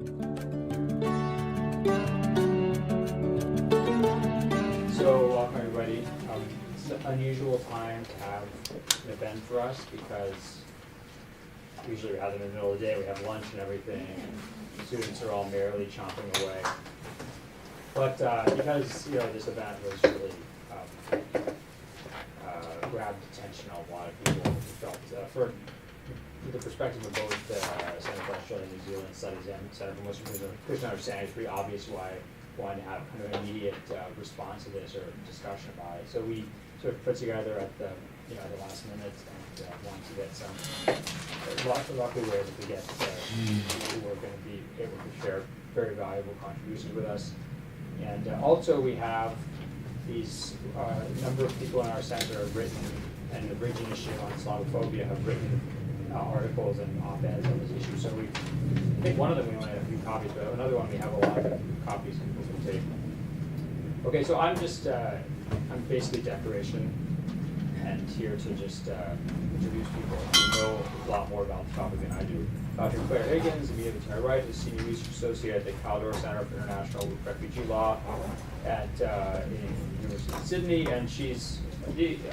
So welcome everybody. It's an unusual time to have an event for us because usually we have them in the middle of the day, we have lunch and everything, and students are all merrily chomping away. But because this event was really grabbed attention of a lot of people, we felt for the perspective of both the Center for Australia and New Zealand Studies and Center for Christian Understanding, it's pretty obvious why we wanted to have kind of an immediate response to this or discussion about it. So we sort of put together at the last minute and wanted to get some. Luckily, we were able to get people who were going to be able to share very valuable contributions with us. And also, we have these number of people in our center have written, and the Bridging issue on Islamophobia have written articles and op-eds on this issue. So I think one of them we only have a few copies, but another one we have a lot of copies people can take. Okay, so I'm basically decoration and here to just introduce people who know a lot more about the topic than I do. Dr. Claire Higgins, immediately to my right, is Senior Research Associate at the Caldor Center for International Refugee Law at University of Sydney, and she's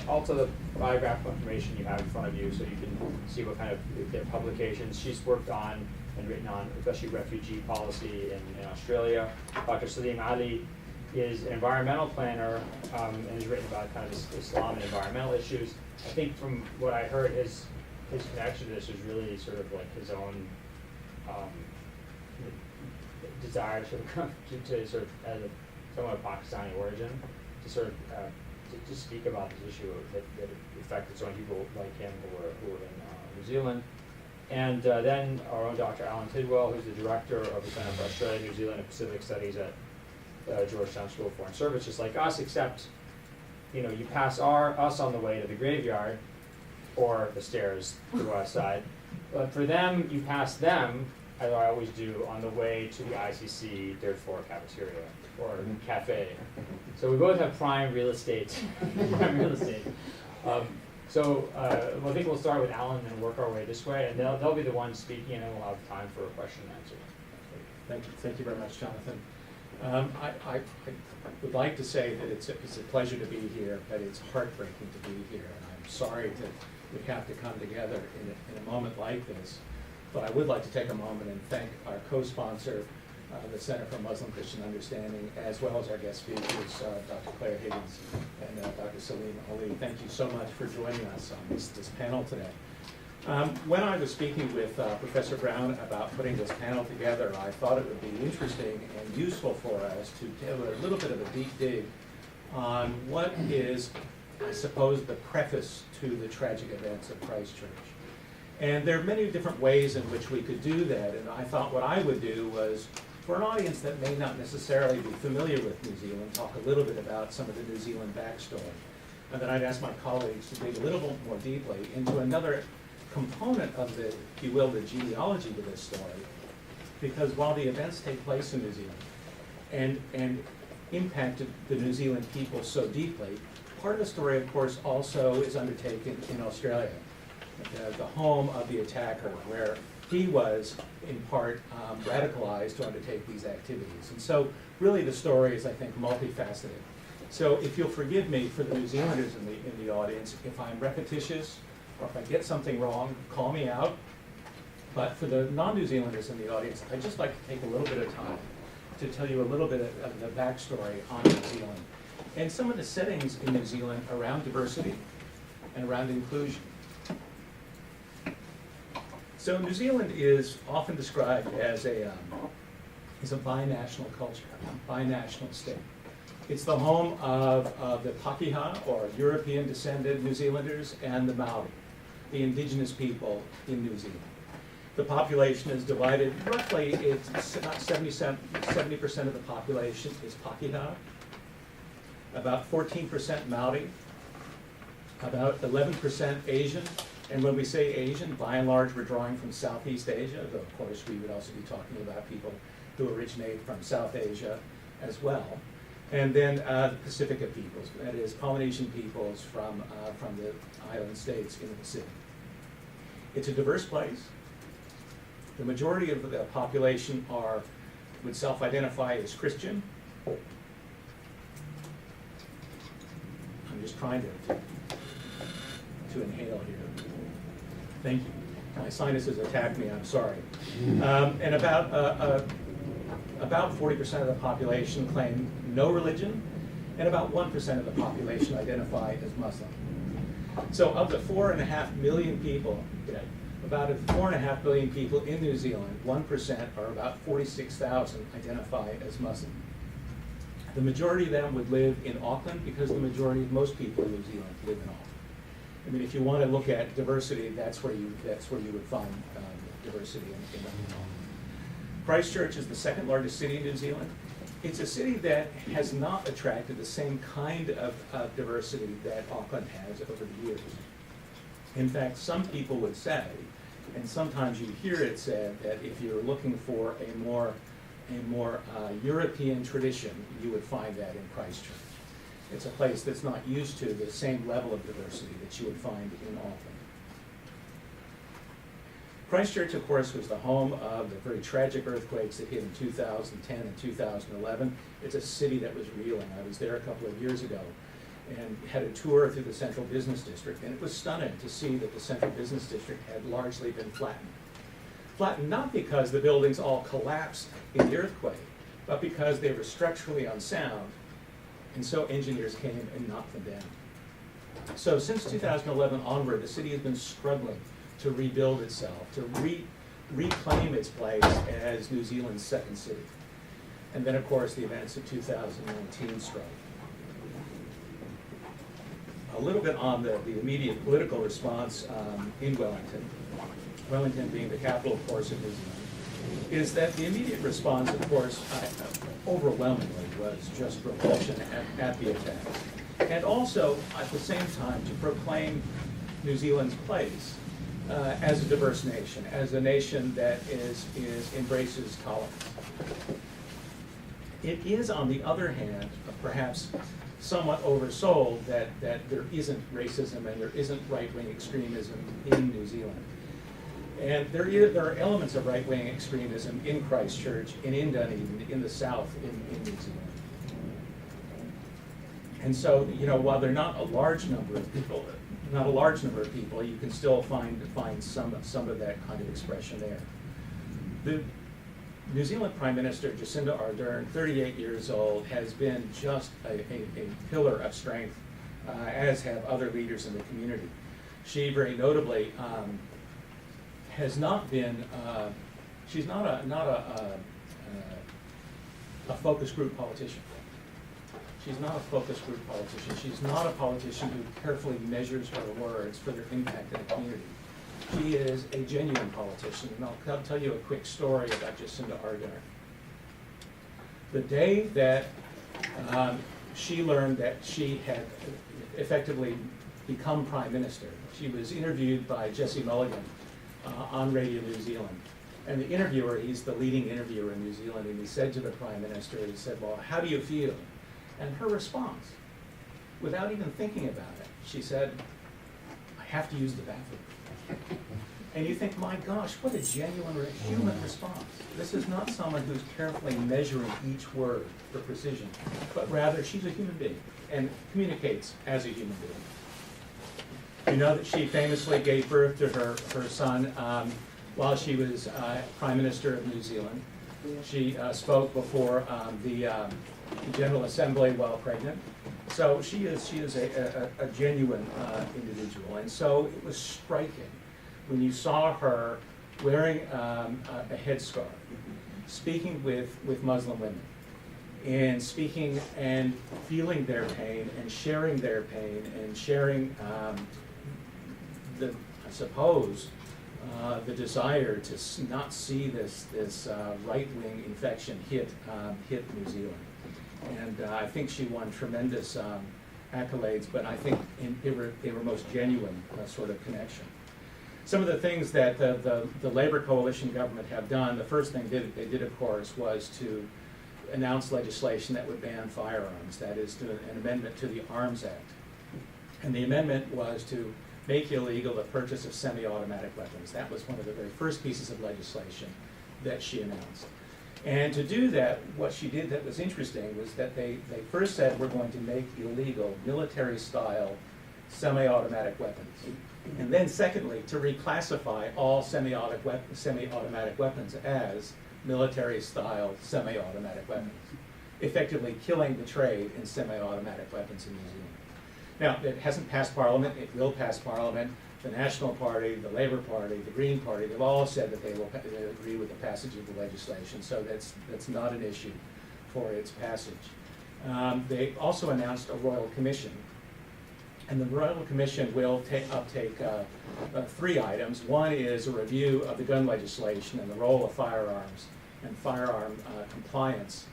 also the biographical information you have in front of you, so you can see what kind of their publications she's worked on and written on, especially refugee policy in Australia. Dr. Saleem H is an environmental planner and has written about kind of Islam and environmental issues. I think from what I heard, his connection to this was really sort of like his own desire to sort of, as a somewhat Pakistani origin, to sort of to speak about this issue that affected so many people like him who were in New Zealand. And then our own Dr. Alan Tidwell, who's the director of the Center for Australia, New Zealand, and Pacific Studies at Georgetown School of Foreign Service, just like us, except you pass us on the way to the graveyard or the stairs to our side. But for them, you pass them, as I always do, on the way to the ICC third floor cafeteria or cafe. So we both have prime real estate. So I think we'll start with Alan and work our way this way, and they'll be the ones speaking, and then we'll have time for a question and answer. Thank you very much, Jonathan. I would like to say that it's a pleasure to be here, but it's heartbreaking to be here, and I'm sorry that we have to come together in a moment like this. But I would like to take a moment and thank our co-sponsor, the Center for Muslim Christian Understanding, as well as our guest speakers, Dr. Claire Higgins and Dr. Saleem H. Thank you so much for joining us on this panel today. When I was speaking with Professor Brown about putting this panel together, I thought it would be interesting and useful for us to do a little bit of a deep dig on what is, I suppose, the preface to the tragic events of Christchurch. And there are many different ways in which we could do that, and I thought what I would do was, for an audience that may not necessarily be familiar with New Zealand, talk a little bit about some of the New Zealand backstory. And then I'd ask my colleagues to dig a little bit more deeply into another component of the, if you will, the genealogy to this story. Because while the events take place in New Zealand and impacted the New Zealand people so deeply, part of the story, of course, also is undertaken in Australia, the home of the attacker, where he was, in part, radicalized to undertake these activities. And so, really, the story is, I think, multifaceted. So, if you'll forgive me for the New Zealanders in the audience, if I'm repetitious or if I get something wrong, call me out. But for the non-New Zealanders in the audience, I'd just like to take a little bit of time to tell you a little bit of the backstory on New Zealand and some of the settings in New Zealand around diversity and around inclusion. So New Zealand is often described as a binational culture, a binational state. It's the home of the Pakeha, or European-descended New Zealanders, and the Maori, the indigenous people in New Zealand. The population is divided roughly, it's about 70% of the population is Pakeha, about 14% Maori, about 11% Asian. And when we say Asian, by and large, we're drawing from Southeast Asia, though of course we would also be talking about people who originate from South Asia as well. And then the Pacifica peoples, that is Polynesian peoples from the island states in the Pacific. It's a diverse place. The majority of the population would self-identify as Christian. I'm just trying to inhale here. Thank you. My sinuses attacked me, I'm sorry. And about 40% of the population claim no religion, and about 1% of the population identify as Muslim. So of the 4.5 million people, about 4.5 million people in New Zealand, 1%, or about 46,000, identify as Muslim. The majority of them would live in Auckland because the majority of most people in New Zealand live in Auckland. I mean, if you want to look at diversity, that's where you would find diversity in Auckland. Christchurch is the second largest city in New Zealand. It's a city that has not attracted the same kind of diversity that Auckland has over the years. In fact, some people would say, and sometimes you hear it said, that if you're looking for a more European tradition, you would find that in Christchurch. It's a place that's not used to the same level of diversity that you would find in Auckland. Christchurch, of course, was the home of the very tragic earthquakes that hit in 2010 and 2011. It's a city that was reeling. I was there a couple of years ago and had a tour through the Central Business District, and it was stunning to see that the Central Business District had largely been flattened. Flattened not because the buildings all collapsed in the earthquake, but because they were structurally unsound, and so engineers came and knocked them down. So since 2011 onward, the city has been struggling to rebuild itself, to reclaim its place as New Zealand's second city. And then, of course, the events of 2019 struck. A little bit on the immediate political response in Wellington. Wellington being the capital, of course, of New Zealand, is that the immediate response, of course, overwhelmingly was just repulsion at the attacks. And also, at the same time, to proclaim New Zealand's place as a diverse nation, as a nation that embraces tolerance. It is, on the other hand, perhaps somewhat oversold that there isn't racism and there isn't right-wing extremism in New Zealand. And there are elements of right-wing extremism in Christchurch and in Dunedin, in the south, in New Zealand. And so, while they're not a large number of people, you can still find some of that kind of expression there. The New Zealand Prime Minister Jacinda Ardern, 38 years old, has been just a pillar of strength, as have other leaders in the community. She very notably has not been, she's not a focus group politician. She's not a focus group politician. She's not a politician who carefully measures her words for their impact in the community. She is a genuine politician, and I'll tell you a quick story about Jacinda Ardern. The day that she learned that she had effectively become Prime Minister, she was interviewed by Jesse Mulligan on Radio New Zealand. And the interviewer, he's the leading interviewer in New Zealand, and he said to the Prime Minister, he said, "Well, how do you feel?" And her response, without even thinking about it, she said, "I have to use the bathroom." And you think, my gosh, what a genuine human response. This is not someone who's carefully measuring each word for precision, but rather she's a human being and communicates as a human being. You know that she famously gave birth to her son while she was Prime Minister of New Zealand. She spoke before the General Assembly while pregnant. So she is a genuine individual. And so it was striking when you saw her wearing a headscarf, speaking with Muslim women, and speaking and feeling their pain and sharing their pain and sharing the desire to not see this right-wing infection hit New Zealand. And I think she won tremendous accolades, but I think they were most genuine sort of connection. Some of the things that the Labour coalition government have done, the first thing they did, of course, was to announce legislation that would ban firearms, that is, an amendment to the Arms Act. And the amendment was to make illegal the purchase of semi-automatic weapons. That was one of the very first pieces of legislation that she announced. And to do that, what she did that was interesting was that they first said, we're going to make illegal military-style semi-automatic weapons. And then secondly, to reclassify all semi-automatic weapons as military-style semi-automatic weapons, effectively killing the trade in semi-automatic weapons in New Zealand. Now, it hasn't passed Parliament. It will pass Parliament. The National Party, the Labour Party, the Green Party, they've all said that they will agree with the passage of the legislation, so that's not an issue for its passage. They also announced a Royal Commission, and the Royal Commission will uptake 3 items. One is a review of the gun legislation and the role of firearms and firearm compliance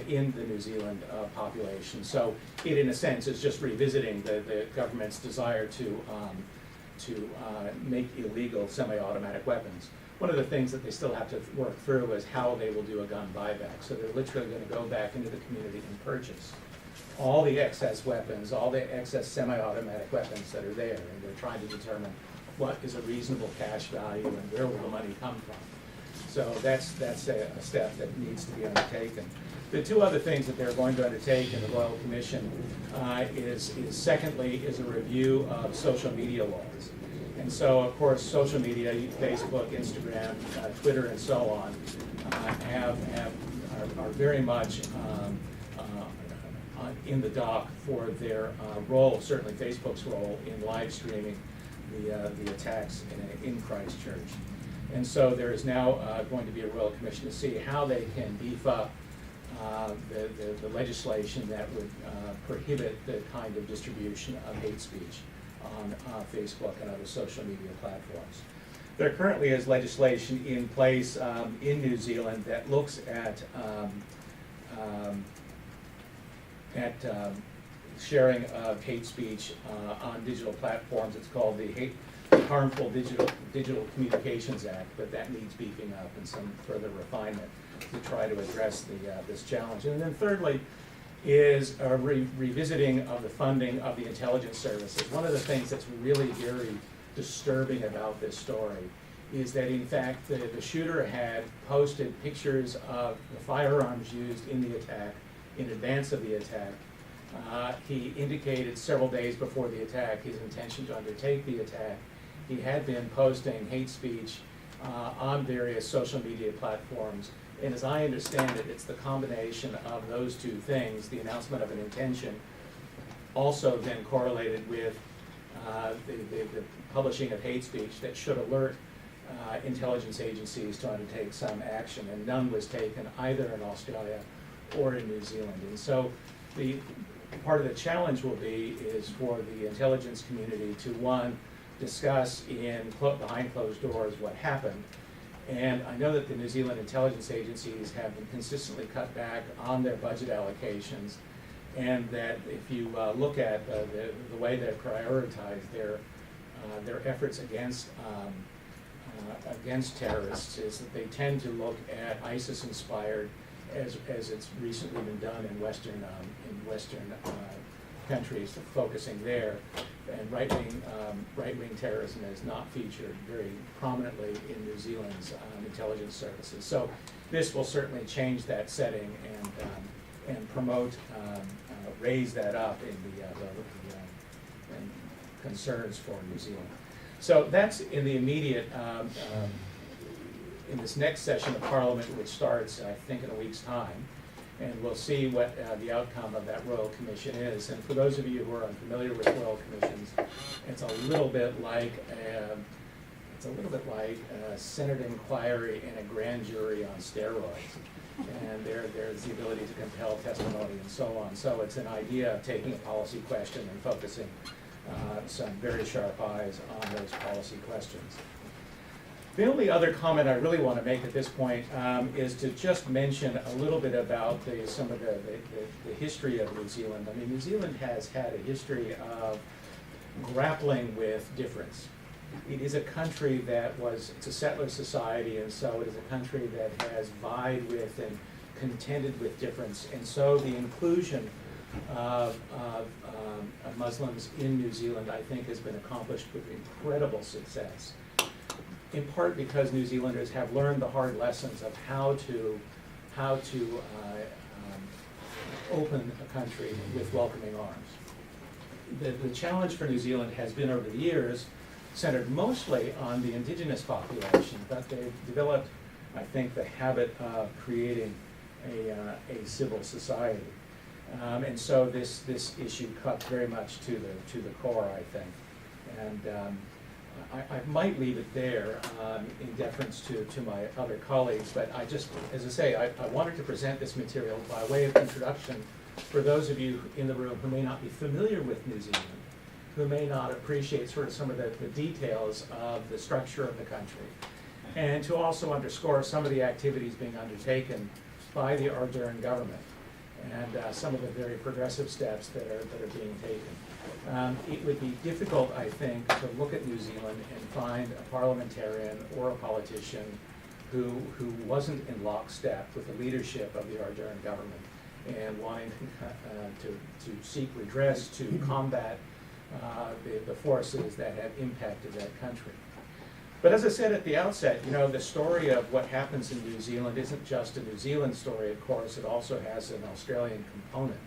in the New Zealand population. So it, in a sense, is just revisiting the government's desire to make illegal semi-automatic weapons. One of the things that they still have to work through is how they will do a gun buyback. So they're literally going to go back into the community and purchase all the excess weapons, all the excess semi-automatic weapons that are there, and they're trying to determine what is a reasonable cash value and where will the money come from. So that's a step that needs to be undertaken. The 2 other things that they're going to undertake in the Royal Commission is secondly, is a review of social media laws. And so, of course, social media, Facebook, Instagram, Twitter, and so on, are very much in the dock for their role, certainly Facebook's role in live streaming the attacks in Christchurch. And so there is now going to be a Royal Commission to see how they can beef up the legislation that would prohibit the kind of distribution of hate speech on Facebook and other social media platforms. There currently is legislation in place in New Zealand that looks at sharing of hate speech on digital platforms. It's called the Harmful Digital Communications Act, but that needs beefing up and some further refinement to try to address this challenge. And then thirdly is a revisiting of the funding of the intelligence services. One of the things that's really very disturbing about this story is that in fact the shooter had posted pictures of the firearms used in the attack in advance of the attack. He indicated several days before the attack his intention to undertake the attack. He had been posting hate speech on various social media platforms. And as I understand it, it's the combination of those 2 things, the announcement of an intention, also then correlated with the publishing of hate speech that should alert intelligence agencies to undertake some action. And none was taken either in Australia or in New Zealand. And so part of the challenge will be is for the intelligence community to, 1, discuss behind closed doors what happened. And I know that the New Zealand intelligence agencies have been consistently cut back on their budget allocations, and that if you look at the way they prioritize their efforts against terrorists, is that they tend to look at ISIS-inspired, as it's recently been done in Western countries, focusing there, and right-wing terrorism is not featured very prominently in New Zealand's intelligence services. So this will certainly change that setting and promote, raise that up in the concerns for New Zealand. So that's in the immediate, in this next session of Parliament, which starts, I think, in a week's time. And we'll see what the outcome of that Royal Commission is. And for those of you who are unfamiliar with Royal Commissions, it's a little bit like a Senate inquiry and a grand jury on steroids. And there's the ability to compel testimony and so on. So it's an idea of taking a policy question and focusing some very sharp eyes on those policy questions. The only other comment I really want to make at this point is to just mention a little bit about some of the history of New Zealand. I mean, New Zealand has had a history of grappling with difference. It is a country it's a settler society, and so it is a country that has vied with and contended with difference. And so the inclusion of Muslims in New Zealand, I think, has been accomplished with incredible success. In part because New Zealanders have learned the hard lessons of how to open a country with welcoming arms. The challenge for New Zealand has been over the years centered mostly on the indigenous population, but they've developed, I think, the habit of creating a civil society. And so this issue cuts very much to the core, I think. And I might leave it there in deference to my other colleagues, but I just, as I say, I wanted to present this material by way of introduction for those of you in the room who may not be familiar with New Zealand, who may not appreciate sort of some of the details of the structure of the country, and to also underscore some of the activities being undertaken by the Ardern government and some of the very progressive steps that are being taken. It would be difficult, I think, to look at New Zealand and find a parliamentarian or a politician who wasn't in lockstep with the leadership of the Ardern government and wanting to seek redress, to combat the forces that have impacted that country. But as I said at the outset, you know, the story of what happens in New Zealand isn't just a New Zealand story, of course. It also has an Australian component.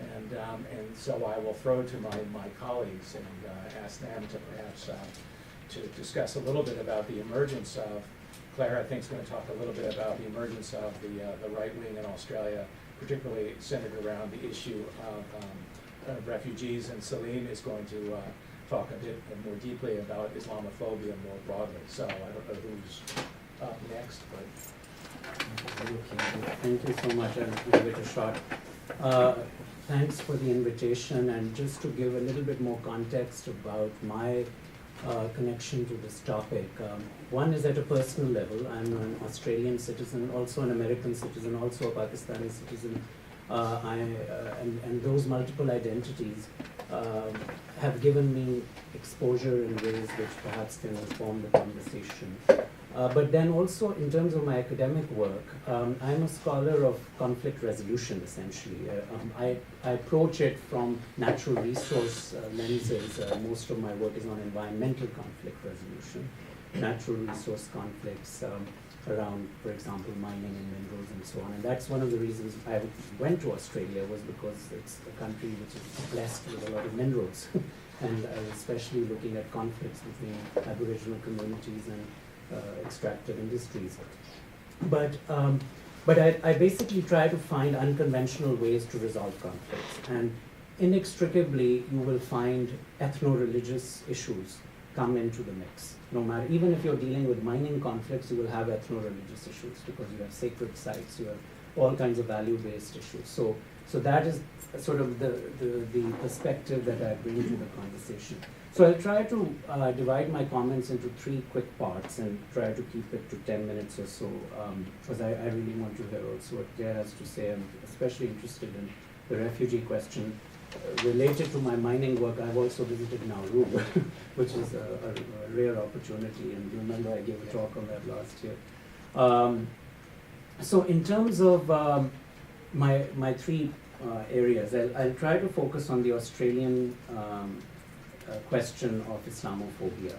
And so I will throw to my colleagues and ask them to perhaps to discuss a little bit about the emergence of, Claire, I think, is going to talk a little bit about the emergence of the right wing in Australia, particularly centered around the issue of refugees, and Saleem is going to talk a bit more deeply about Islamophobia more broadly. So I don't know who's up next, but. Thank you so much. I'll give it a shot. Thanks for the invitation, and just to give a little bit more context about my connection to this topic. One is at a personal level. I'm an Australian citizen, also an American citizen, also a Pakistani citizen. And those multiple identities have given me exposure in ways which perhaps can inform the conversation. But then also in terms of my academic work, I'm a scholar of conflict resolution, essentially. I approach it from natural resource lenses. Most of my work is on environmental conflict resolution, natural resource conflicts around, for example, mining and minerals and so on. And that's one of the reasons I went to Australia, was because it's a country which is blessed with a lot of minerals. And especially looking at conflicts between Aboriginal communities and extractive industries. But I basically try to find unconventional ways to resolve conflicts. And inextricably, you will find ethno-religious issues come into the mix. No matter, even if you're dealing with mining conflicts, you will have ethno-religious issues because you have sacred sites, you have all kinds of value-based issues. So that is sort of the perspective that I bring to the conversation. So I'll try to divide my comments into 3 quick parts and try to keep it to 10 minutes or so, because I really want to hear also what Claire has to say. I'm especially interested in the refugee question. Related to my mining work, I've also visited Nauru, which is a rare opportunity, and you remember I gave a talk on that last year. So in terms of my 3 areas, I'll try to focus on the Australian question of Islamophobia.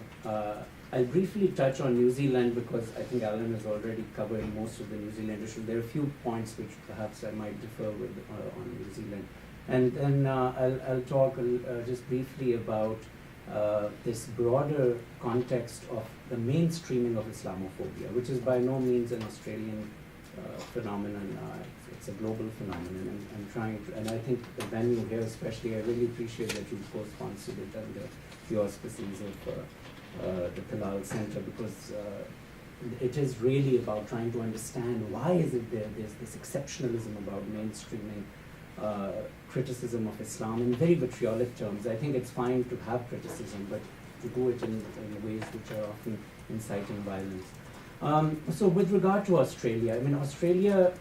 I'll briefly touch on New Zealand because I think Alan has already covered most of the New Zealand issue. There are a few points which perhaps I might differ with on New Zealand. And then I'll talk just briefly about this broader context of the mainstreaming of Islamophobia, which is by no means an Australian phenomenon. It's a global phenomenon, and I think the venue here especially, I really appreciate that you co-sponsored it under the auspices of the Talal Center, because it is really about trying to understand why is it there's this exceptionalism about mainstreaming criticism of Islam in very vitriolic terms. I think it's fine to have criticism, but to do it in ways which are often inciting violence. So with regard to Australia, I mean, Australia,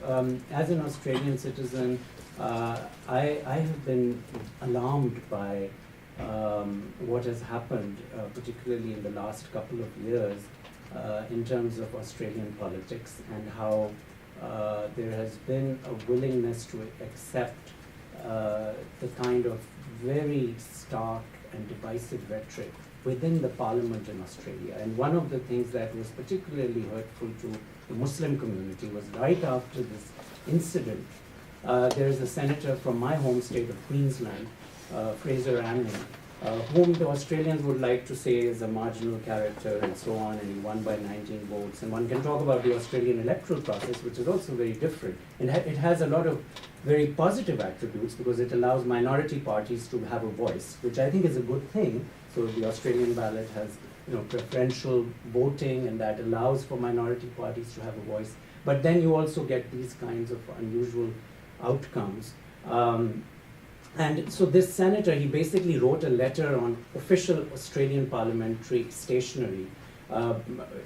as an Australian citizen, I have been alarmed by what has happened, particularly in the last couple of years, in terms of Australian politics, and how there has been a willingness to accept the kind of very stark and divisive rhetoric within the parliament in Australia. And one of the things that was particularly hurtful to the Muslim community was right after this incident, there is a senator from my home state of Queensland, Fraser Anning, whom the Australians would like to say is a marginal character and so on, and he won by 19 votes. And one can talk about the Australian electoral process, which is also very different. And it has a lot of very positive attributes because it allows minority parties to have a voice, which I think is a good thing. So the Australian ballot has, preferential voting, and that allows for minority parties to have a voice. But then you also get these kinds of unusual outcomes. And so this senator, he basically wrote a letter on official Australian parliamentary stationery,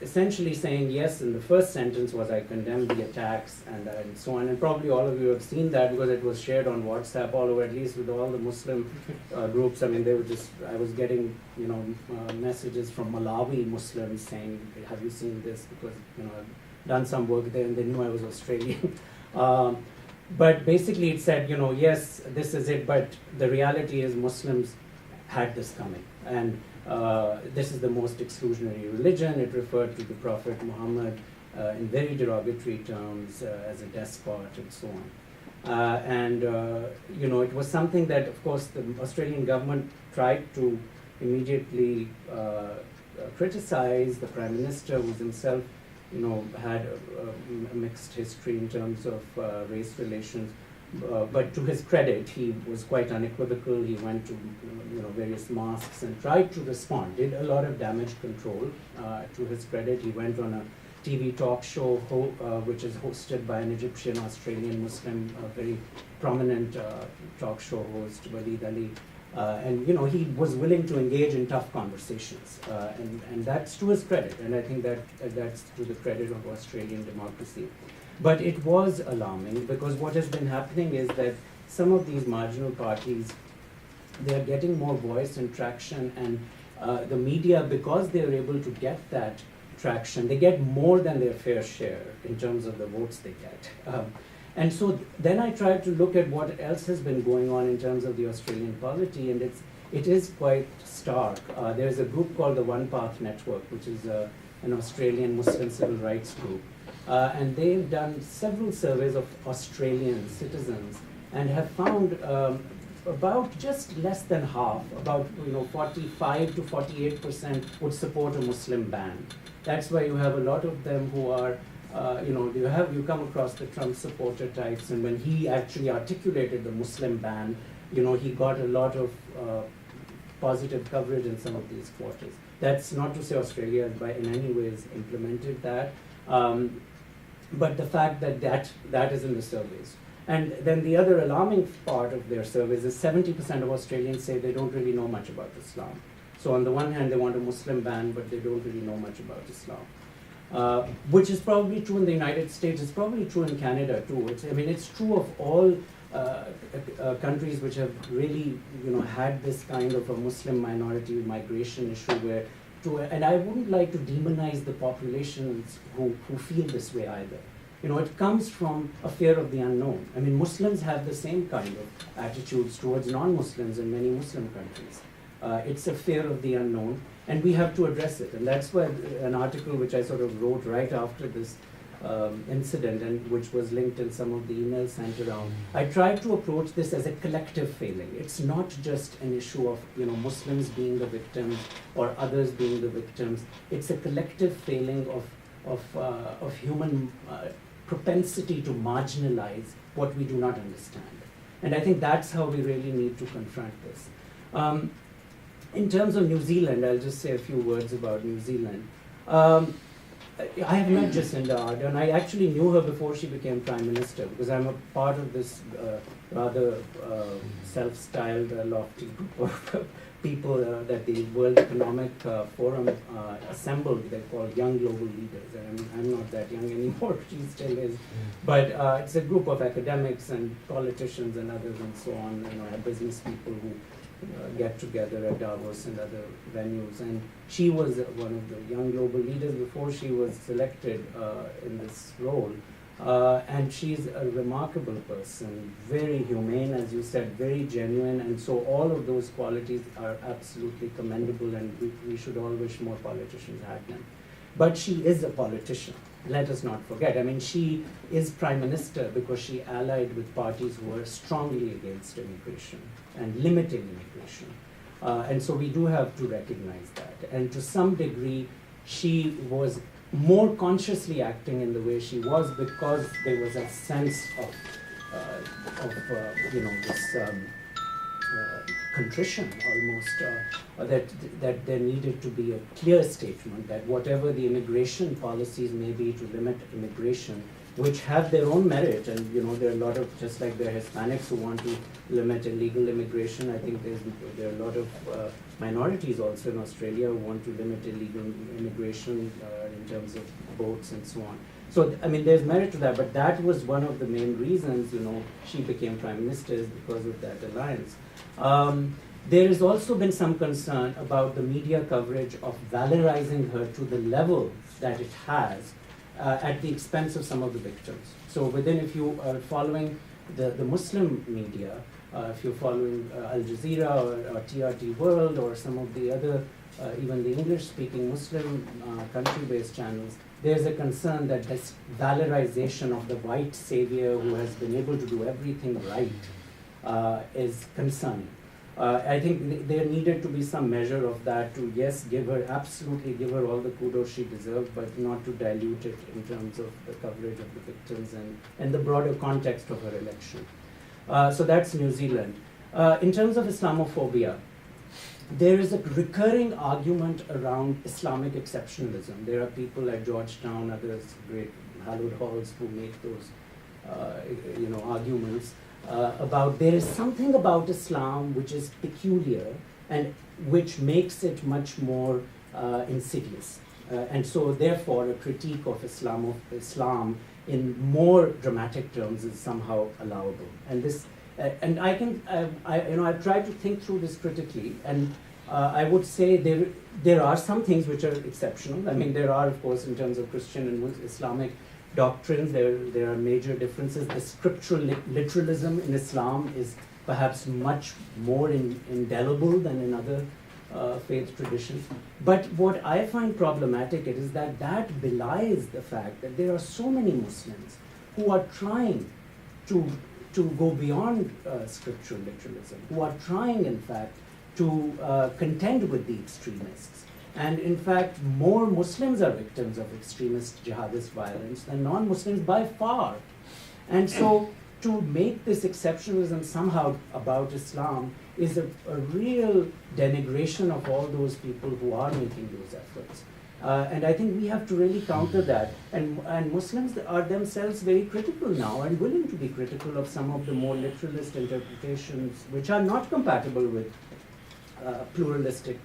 essentially saying, yes, in the first sentence was I condemn the attacks and so on. And probably all of you have seen that because it was shared on WhatsApp all over, at least with all the Muslim groups. I mean, they were I was getting, messages from Malawi Muslims saying, have you seen this? Because, I've done some work there and they knew I was Australian. But basically it said, yes, this is it, but the reality is Muslims had this coming. And this is the most exclusionary religion. It referred to the Prophet Muhammad in very derogatory terms as a despot and so on. It was something that, of course, the Australian government tried to immediately criticize. The Prime Minister was himself had a mixed history in terms of race relations. But to his credit, he was quite unequivocal. He went to various mosques and tried to respond, did a lot of damage control. To his credit, he went on a TV talk show which is hosted by an Egyptian Australian Muslim, very prominent talk show host, Walid Ali. And he was willing to engage in tough conversations, and that's to his credit, and I think that's to the credit of Australian democracy. But it was alarming because what has been happening is that some of these marginal parties, they are getting more voice and traction, and the media, because they are able to get that traction, they get more than their fair share in terms of the votes they get. And so then I tried to look at what else has been going on in terms of the Australian polity, and it is quite stark. There's a group called the One Path Network, which is an Australian Muslim civil rights group. And they've done several surveys of Australian citizens and have found about just less than half, about 45 to 48% would support a Muslim ban. That's why you have a lot of them who are you come across the Trump supporter types, and when he actually articulated the Muslim ban, he got a lot of positive coverage in some of these quarters. That's not to say Australia in any ways implemented that, but the fact that is in the surveys. And then the other alarming part of their surveys is 70% of Australians say they don't really know much about Islam. So on the one hand, they want a Muslim ban, but they don't really know much about Islam. Which is probably true in the United States. It's probably true in Canada too. It's true of all countries which have really, had this kind of a Muslim minority migration issue and I wouldn't like to demonize the populations who feel this way either. It comes from a fear of the unknown. Muslims have the same kind of attitudes towards non-Muslims in many Muslim countries. It's a fear of the unknown, and we have to address it. And that's why an article which I sort of wrote right after this incident, and which was linked in some of the emails sent around, I tried to approach this as a collective failing. It's not just an issue of Muslims being the victims or others being the victims. It's a collective failing of human propensity to marginalize what we do not understand. And I think that's how we really need to confront this. In terms of New Zealand, I'll just say a few words about New Zealand. I have met Jacinda Ardern, and I actually knew her before she became Prime Minister because I'm a part of this rather self-styled, lofty group of people that the World Economic Forum assembled. They're called Young Global Leaders. And I'm not that young anymore, she still is. But it's a group of academics and politicians and others and so on, business people who get together at Davos and other venues. And she was one of the Young Global Leaders before she was selected in this role. And she's a remarkable person, very humane, as you said, very genuine, and so all of those qualities are absolutely commendable, and we should all wish more politicians had them. But she is a politician, let us not forget. I mean, she is prime minister because she allied with parties who were strongly against immigration and limiting immigration. And so we do have to recognize that. And to some degree, she was more consciously acting in the way she was because there was a sense of this contrition almost, that there needed to be a clear statement that whatever the immigration policies may be to limit immigration, which have their own merit, and there are a lot of, just like there are Hispanics who want to limit illegal immigration, I think there are a lot of minorities also in Australia who want to limit illegal immigration in terms of boats and so on. So, I mean, there's merit to that, but that was one of the main reasons, she became prime minister, is because of that alliance. There has also been some concern about the media coverage of valorizing her to the level that it has at the expense of some of the victims. So if you are following the Muslim media, if you're following Al Jazeera or TRT World or some of the other, even the English-speaking Muslim country-based channels, there's a concern that this valorization of the white savior who has been able to do everything right is concerning. I think there needed to be some measure of that to, yes, absolutely give her all the kudos she deserved, but not to dilute it in terms of the coverage of the victims and the broader context of her election. So that's New Zealand. In terms of Islamophobia, there is a recurring argument around Islamic exceptionalism. There are people at Georgetown, others, great hallowed halls, who make those arguments. About there is something about Islam which is peculiar and which makes it much more insidious. And so therefore a critique of Islam in more dramatic terms is somehow allowable. And this, and I can, I've tried to think through this critically, and I would say there are some things which are exceptional. I mean, there are, of course, in terms of Christian and Islamic doctrines, there are major differences. The scriptural literalism in Islam is perhaps much more indelible than in other faith traditions. But what I find problematic is that belies the fact that there are so many Muslims who are trying to go beyond scriptural literalism, who are trying, in fact, to contend with the extremists. And in fact, more Muslims are victims of extremist jihadist violence than non-Muslims by far. And so to make this exceptionalism somehow about Islam is a real denigration of all those people who are making those efforts. And I think we have to really counter that. And Muslims are themselves very critical now and willing to be critical of some of the more literalist interpretations which are not compatible with pluralistic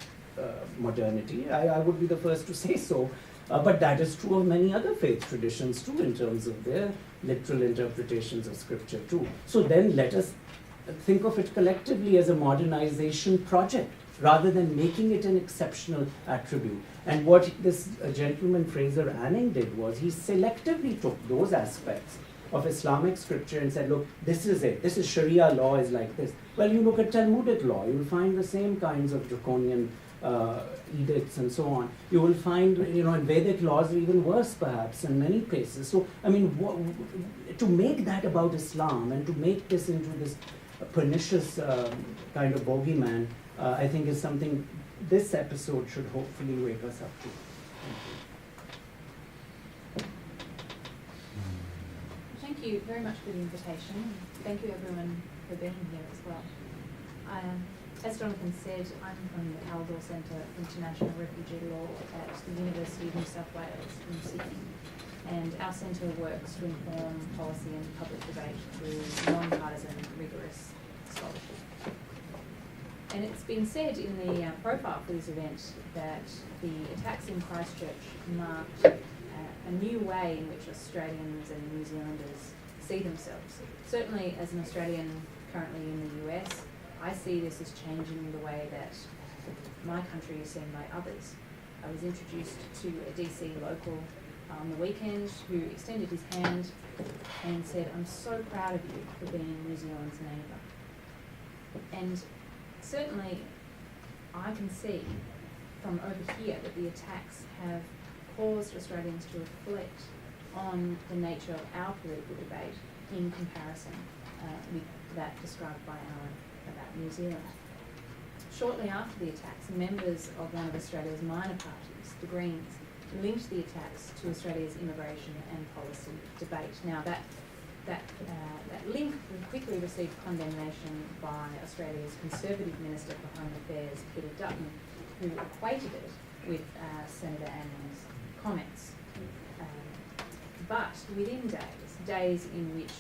modernity. I would be the first to say so, but that is true of many other faith traditions too, in terms of their literal interpretations of scripture too. So then let us think of it collectively as a modernization project rather than making it an exceptional attribute. And what this gentleman Fraser Anning did was he selectively took those aspects of Islamic scripture and said, look, this is it. This is Sharia law is like this. Well, you look at Talmudic law, you'll find the same kinds of draconian edicts and so on. You will find, in Vedic laws are even worse perhaps in many places. So, I mean, to make that about Islam and to make this into this pernicious kind of bogeyman, I think is something this episode should hopefully wake us up to. Thank you very much for the invitation. Thank you everyone for being here as well. As Jonathan said, I'm from the Caldor Centre for International Refugee Law at the University of New South Wales in Sydney. And our centre works to inform policy and public debate through non-partisan, rigorous scholarship. And it's been said in the profile for this event that the attacks in Christchurch marked a new way in which Australians and New Zealanders see themselves. Certainly as an Australian currently in the US, I see this as changing the way that my country is seen by others. I was introduced to a DC local on the weekend who extended his hand and said, "I'm so proud of you for being New Zealand's neighbour." And certainly I can see from over here that the attacks have caused Australians to reflect on the nature of our political debate in comparison with that described by Alan about New Zealand. Shortly after the attacks, members of one of Australia's minor parties, the Greens, linked the attacks to Australia's immigration and policy debate. Now that link quickly received condemnation by Australia's Conservative Minister for Home Affairs, Peter Dutton, who equated it with Senator Anning's comments. But within days in which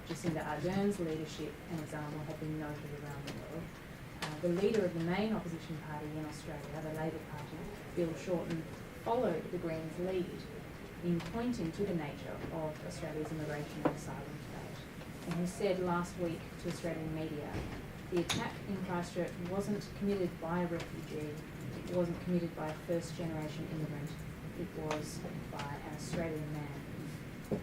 Jacinda Ardern's leadership and example have been noted around the world, the leader of the main opposition party in Australia, the Labor Party, Bill Shorten, followed the Greens' lead in pointing to the nature of Australia's immigration and asylum debate, and he said last week to Australian media, the attack in Christchurch wasn't committed by a refugee, it wasn't committed by a first-generation immigrant, it was by an Australian man.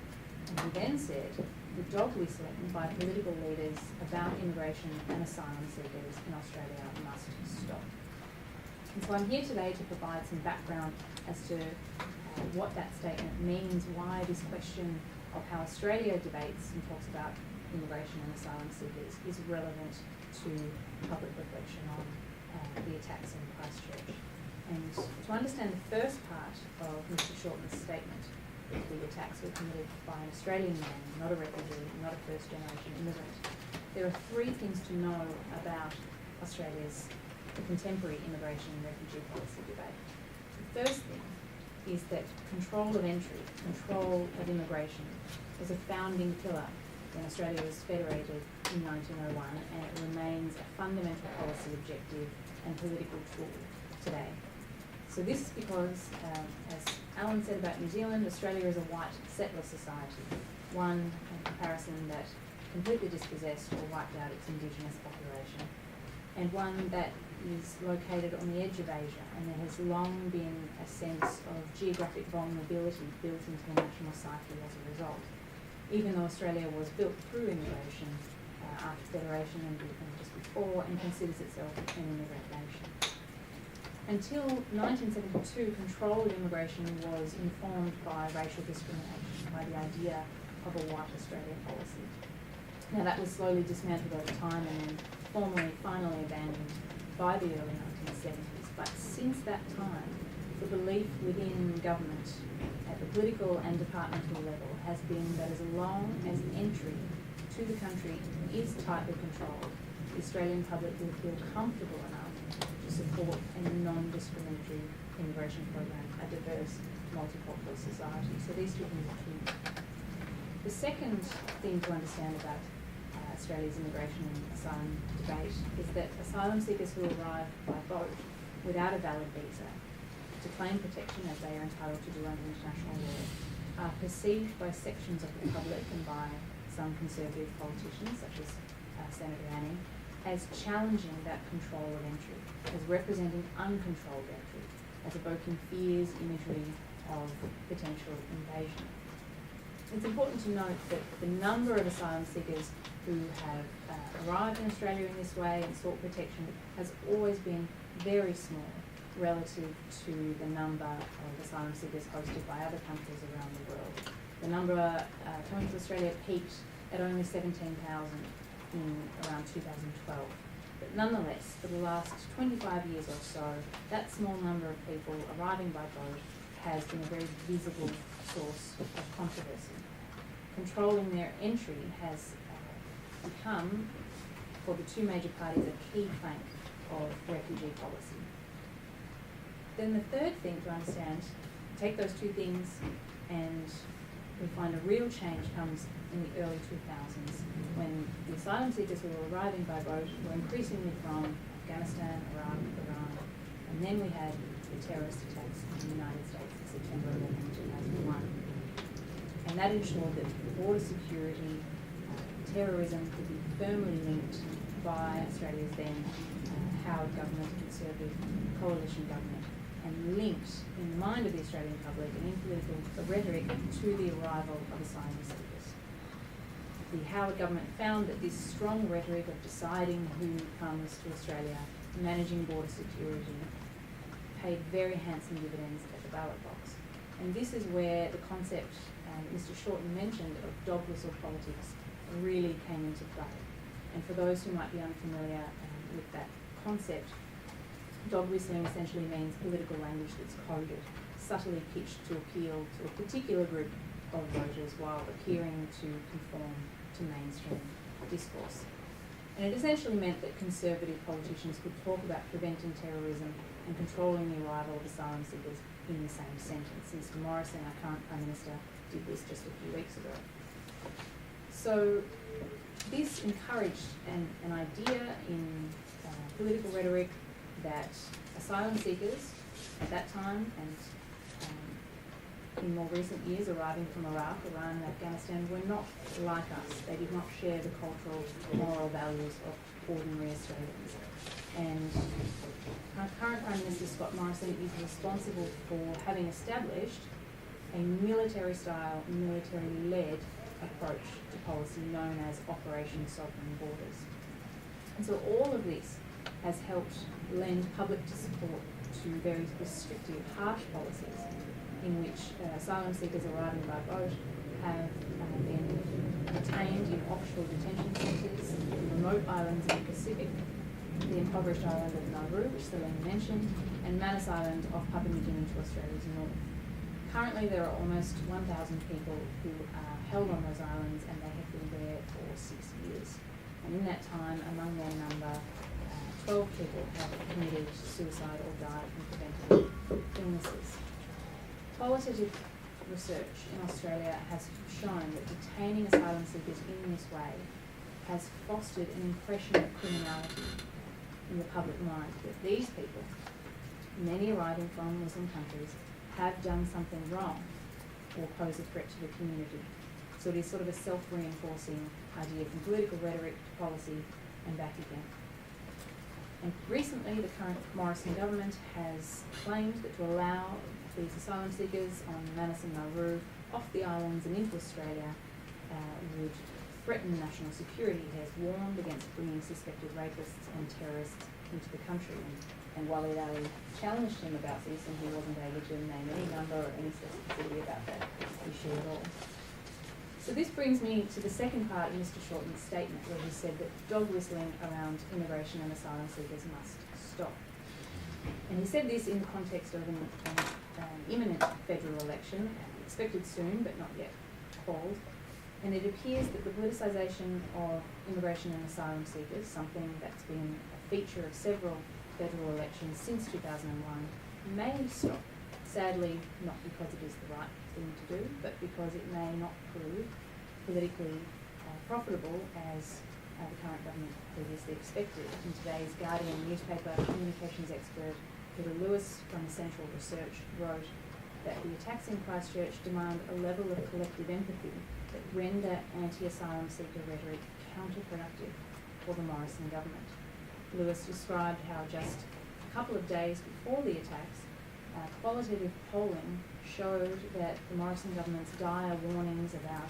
And he then said, the dog whistling by political leaders about immigration and asylum seekers in Australia must stop. And so I'm here today to provide some background as to what that statement means, why this question of how Australia debates and talks about immigration and asylum seekers is relevant to public reflection on the attacks in Christchurch. And to understand the first part of Mr. Shorten's statement, the attacks were committed by an Australian man, not a refugee, not a first-generation immigrant, there are three things to know about Australia's contemporary immigration and refugee policy debate. The first thing is that control of entry, control of immigration, was a founding pillar when Australia was federated in 1901, and it remains a fundamental policy objective and political tool today. So this is because, as Alan said about New Zealand, Australia is a white settler society, one in comparison that completely dispossessed or wiped out its indigenous population, and one that is located on the edge of Asia, and there has long been a sense of geographic vulnerability built into the national psyche as a result, even though Australia was built through immigration after Federation and just before, and considers itself an immigrant nation. Until 1972, control of immigration was informed by racial discrimination, by the idea of a white Australia policy. Now that was slowly dismantled over time and then finally abandoned by the early 1970s. But since that time, the belief within government at the political and departmental level has been that as long as entry to the country is tightly controlled, the Australian public will feel comfortable enough to support a non-discriminatory immigration program, a diverse, multicultural society. So these two things are key. The second thing to understand about Australia's immigration and asylum debate is that asylum seekers who arrive by boat without a valid visa to claim protection as they are entitled to do under international law are perceived by sections of the public and by some Conservative politicians, such as Senator Anning, as challenging that control of entry, as representing uncontrolled entry, as evoking fears, imagery of potential invasion. It's important to note that the number of asylum seekers who have arrived in Australia in this way and sought protection has always been very small relative to the number of asylum seekers hosted by other countries around the world. The number coming to Australia peaked at only 17,000 in around 2012. But nonetheless, for the last 25 years or so, that small number of people arriving by boat has been a very visible source of controversy. Controlling their entry has become, for the two major parties, a key plank of refugee policy. Then the third thing to understand, take those two things and we find a real change comes in the early 2000s when the asylum seekers who were arriving by boat were increasingly from Afghanistan, Iraq, Iran, and then we had the terrorist attacks in the United States in September 11, 2001. And that ensured that border security, terrorism could be firmly linked by Australia's then Howard government, Conservative coalition government, and and linked in the mind of the Australian public and in political rhetoric to the arrival of asylum seekers. The Howard government found that this strong rhetoric of deciding who comes to Australia, managing border security, paid very handsome dividends at the ballot box. And this is where the concept Mr. Shorten mentioned of dog whistle politics really came into play. And for those who might be unfamiliar with that concept, dog whistling essentially means political language that's coded, subtly pitched to appeal to a particular group of voters while appearing to conform to mainstream discourse. And it essentially meant that conservative politicians could talk about preventing terrorism and controlling the arrival of asylum seekers in the same sentence. Mr. Morrison, our current Prime Minister, did this just a few weeks ago. So this encouraged an idea in political rhetoric that asylum seekers at that time and in more recent years arriving from Iraq, Iran and Afghanistan were not like us. They did not share the cultural, moral values of ordinary Australians. And our current Prime Minister Scott Morrison is responsible for having established a military-style, military-led approach to policy known as Operation Sovereign Borders. And so all of this has helped lend public support to very restrictive, harsh policies in which asylum seekers arriving by boat have been detained in offshore detention centres, in remote islands in the Pacific, the impoverished island of Nauru, which Saleem mentioned, and Manus Island off Papua New Guinea to Australia's north. Currently there are almost 1,000 people who are held on those islands, and they have been there for 6 years. And in that time, among their number, 12 people have committed suicide or died from preventable illnesses. Qualitative research in Australia has shown that detaining asylum seekers in this way has fostered an impression of criminality in the public mind, that these people, many arriving from Muslim countries, have done something wrong or pose a threat to the community. So it is sort of a self-reinforcing idea from political rhetoric to policy and back again. And recently, the current Morrison government has claimed that to allow these asylum seekers on Manus and Nauru off the islands and into Australia would threaten national security. He has warned against bringing suspected rapists and terrorists into the country. And Waleed Ali challenged him about this, and he wasn't able to name any number or any specificity about that issue at all. So this brings me to the second part of Mr. Shorten's statement, where he said that dog whistling around immigration and asylum seekers must stop. And he said this in the context of an imminent federal election, expected soon but not yet called. And it appears that the politicisation of immigration and asylum seekers, something that's been a feature of several federal elections since 2001, may stop. Sadly, not because it is the right thing to do, but because it may not prove politically profitable as the current government previously expected. In today's Guardian newspaper, communications expert Peter Lewis from Central Research wrote that the attacks in Christchurch demand a level of collective empathy that render anti-asylum seeker rhetoric counterproductive for the Morrison government. Lewis described how just a couple of days before the attacks, qualitative polling showed that the Morrison government's dire warnings about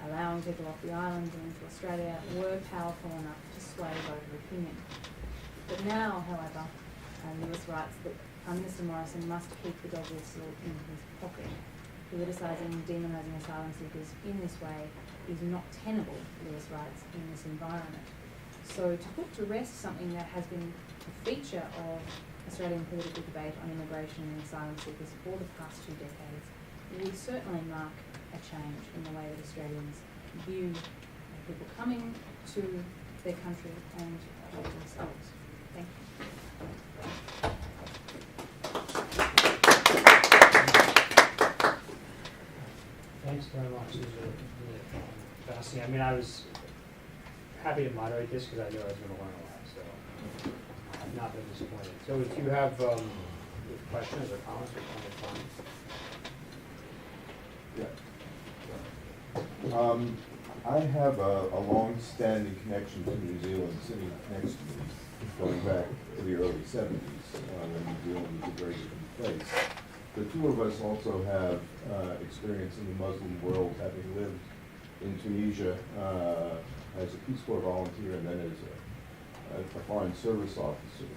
allowing people off the island and into Australia were powerful enough to sway voter opinion. But now, however, Lewis writes that Prime Minister Morrison must keep the dog whistle in his pocket. Politicising and demonising asylum seekers in this way is not tenable, Lewis writes, in this environment. So to put to rest something that has been a feature of Australian political debate on immigration and asylum seekers for the past 2 decades would certainly mark a change in the way that Australians view people coming to their country and themselves. Thank you. Thanks very much. This was really fascinating. I mean, I was happy to moderate this because I knew I was going to learn a lot, so I've not been disappointed. So if you have questions or comments, or I have a long-standing connection to New Zealand sitting next to me, going back to the early 70s, when New Zealand was a very different place. The two of us also have experience in the Muslim world, having lived in Tunisia as a Peace Corps volunteer and then as a foreign service officer.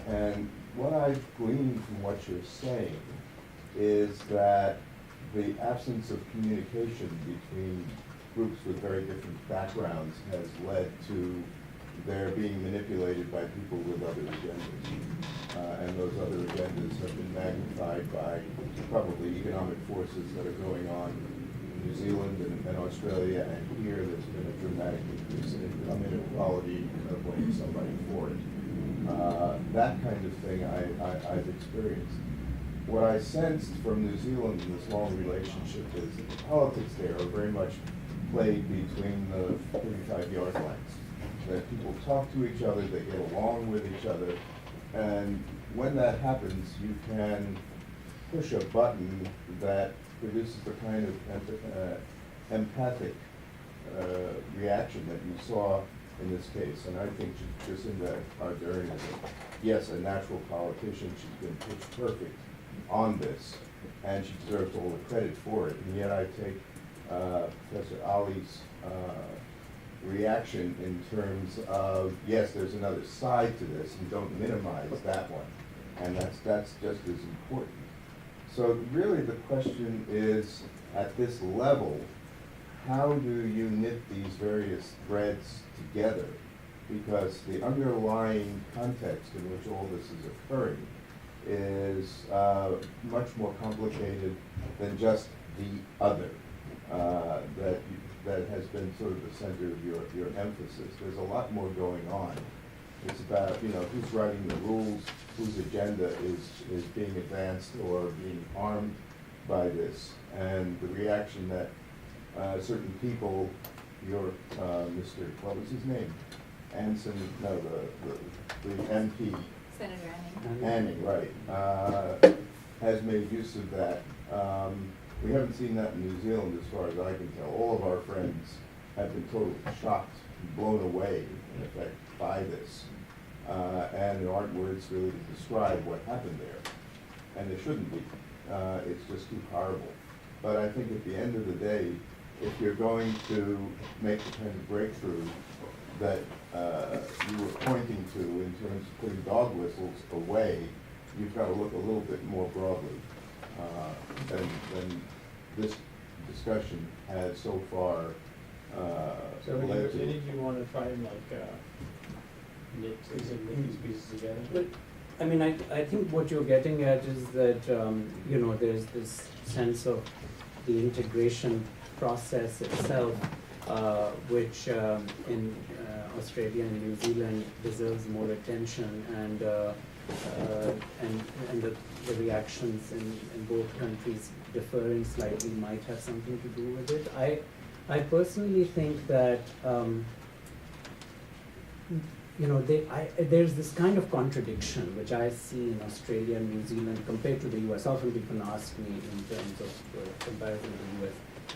And what I've gleaned from what you're saying is that the absence of communication between groups with very different backgrounds has led to their being manipulated by people with other agendas. And those other agendas have been magnified by probably economic forces that are going on in New Zealand and Australia, and here there's been a dramatic increase in income inequality, blaming somebody for it. That kind of thing I've experienced. What I sensed from New Zealand in this long relationship is that the politics there are very much played between the 35-yard lines. That people talk to each other, they get along with each other, and when that happens, you can push a button that produces the kind of empathic reaction that you saw in this case. And I think Jacinda Ardern is, yes, a natural politician. She's been pitch perfect on this, and she deserves all the credit for it. And yet I take Professor Ali's reaction in terms of, yes, there's another side to this, and don't minimize that one. And that's just as important. So really the question is, at this level, how do you knit these various threads together? Because the underlying context in which all this is occurring is much more complicated than just the other that has been sort of the center of your emphasis. There's a lot more going on. It's about, who's writing the rules, whose agenda is being advanced or being harmed by this, and the reaction that certain people, Mr. what was his name? Anson, no, the MP. Senator Anning. Anning, right, has made use of that. We haven't seen that in New Zealand as far as I can tell. All of our friends have been totally shocked, blown away, in effect, by this. And there aren't words really to describe what happened there. And there shouldn't be. It's just too horrible. But I think at the end of the day, if you're going to make the kind of breakthrough that you were pointing to in terms of putting dog whistles away, you've got to look a little bit more broadly than this discussion has so far So led to. did you want to try and knit these pieces together? But, I mean, I think what you're getting at is that, there's this sense of the integration process itself, which in Australia and New Zealand deserves more attention, and the reactions in both countries differing slightly might have something to do with it. I personally think that there's this kind of contradiction which I see in Australia and New Zealand compared to the US. Often people ask me in terms of comparison to the US.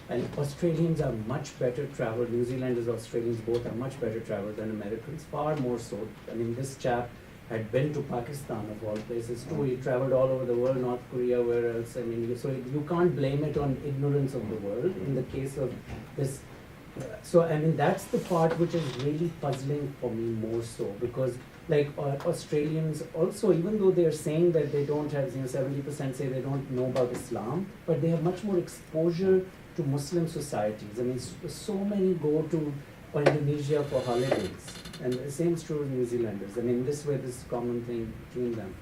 And Australians are much better traveled, New Zealanders, Australians both are much better traveled than Americans, far more so. I mean, this chap had been to Pakistan of all places too. He traveled all over the world, North Korea, where else? I mean, so you can't blame it on ignorance of the world in the case of this. So I mean, that's the part which is really puzzling for me more so, because Australians also, even though they're saying that they don't have, 70% say they don't know about Islam, but they have much more exposure to Muslim societies. I mean, so many go to Indonesia for holidays, and the same is true of New Zealanders. I mean, this way, this common thing between them.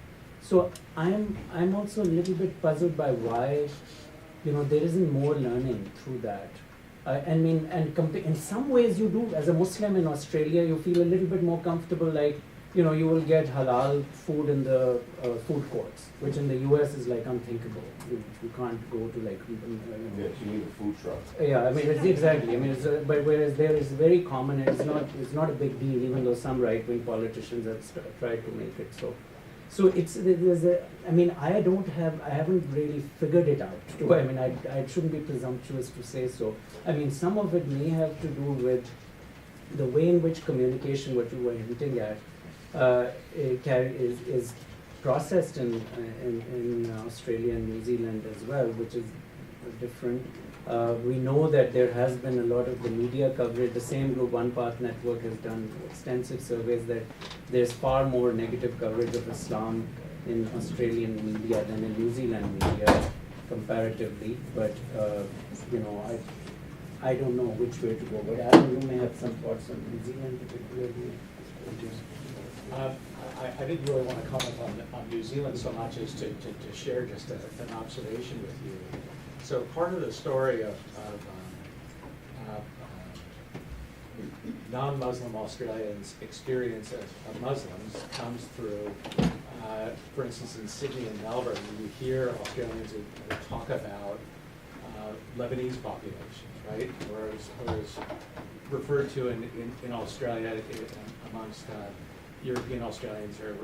So I'm also a little bit puzzled by why, there isn't more learning through that. I mean, in some ways you do, as a Muslim in Australia, you feel a little bit more comfortable, you will get halal food in the food courts, which in the US is unthinkable. You can't go to Yes, you need a food truck. Yeah, I mean, it's exactly. I mean, but whereas there is very common, and it's not a big deal, even though some right-wing politicians have tried to make it so. So I haven't really figured it out. I mean, I shouldn't be presumptuous to say so. I mean, some of it may have to do with the way in which communication, what you were hinting at, is processed in Australia and New Zealand as well, which is different. We know that there has been a lot of the media coverage. The same group, One Path Network, has done extensive surveys that there's far more negative coverage of Islam in Australian media than in New Zealand media comparatively. But I don't know which way to go. But Adam, you may have some thoughts on New Zealand particularly. I didn't really want to comment on New Zealand so much as to share just an observation with you. So part of the story of non-Muslim Australians' experience of Muslims comes through, for instance, in Sydney and Melbourne, you hear Australians talk about Lebanese populations, right? Whereas referred to in Australia amongst European Australians or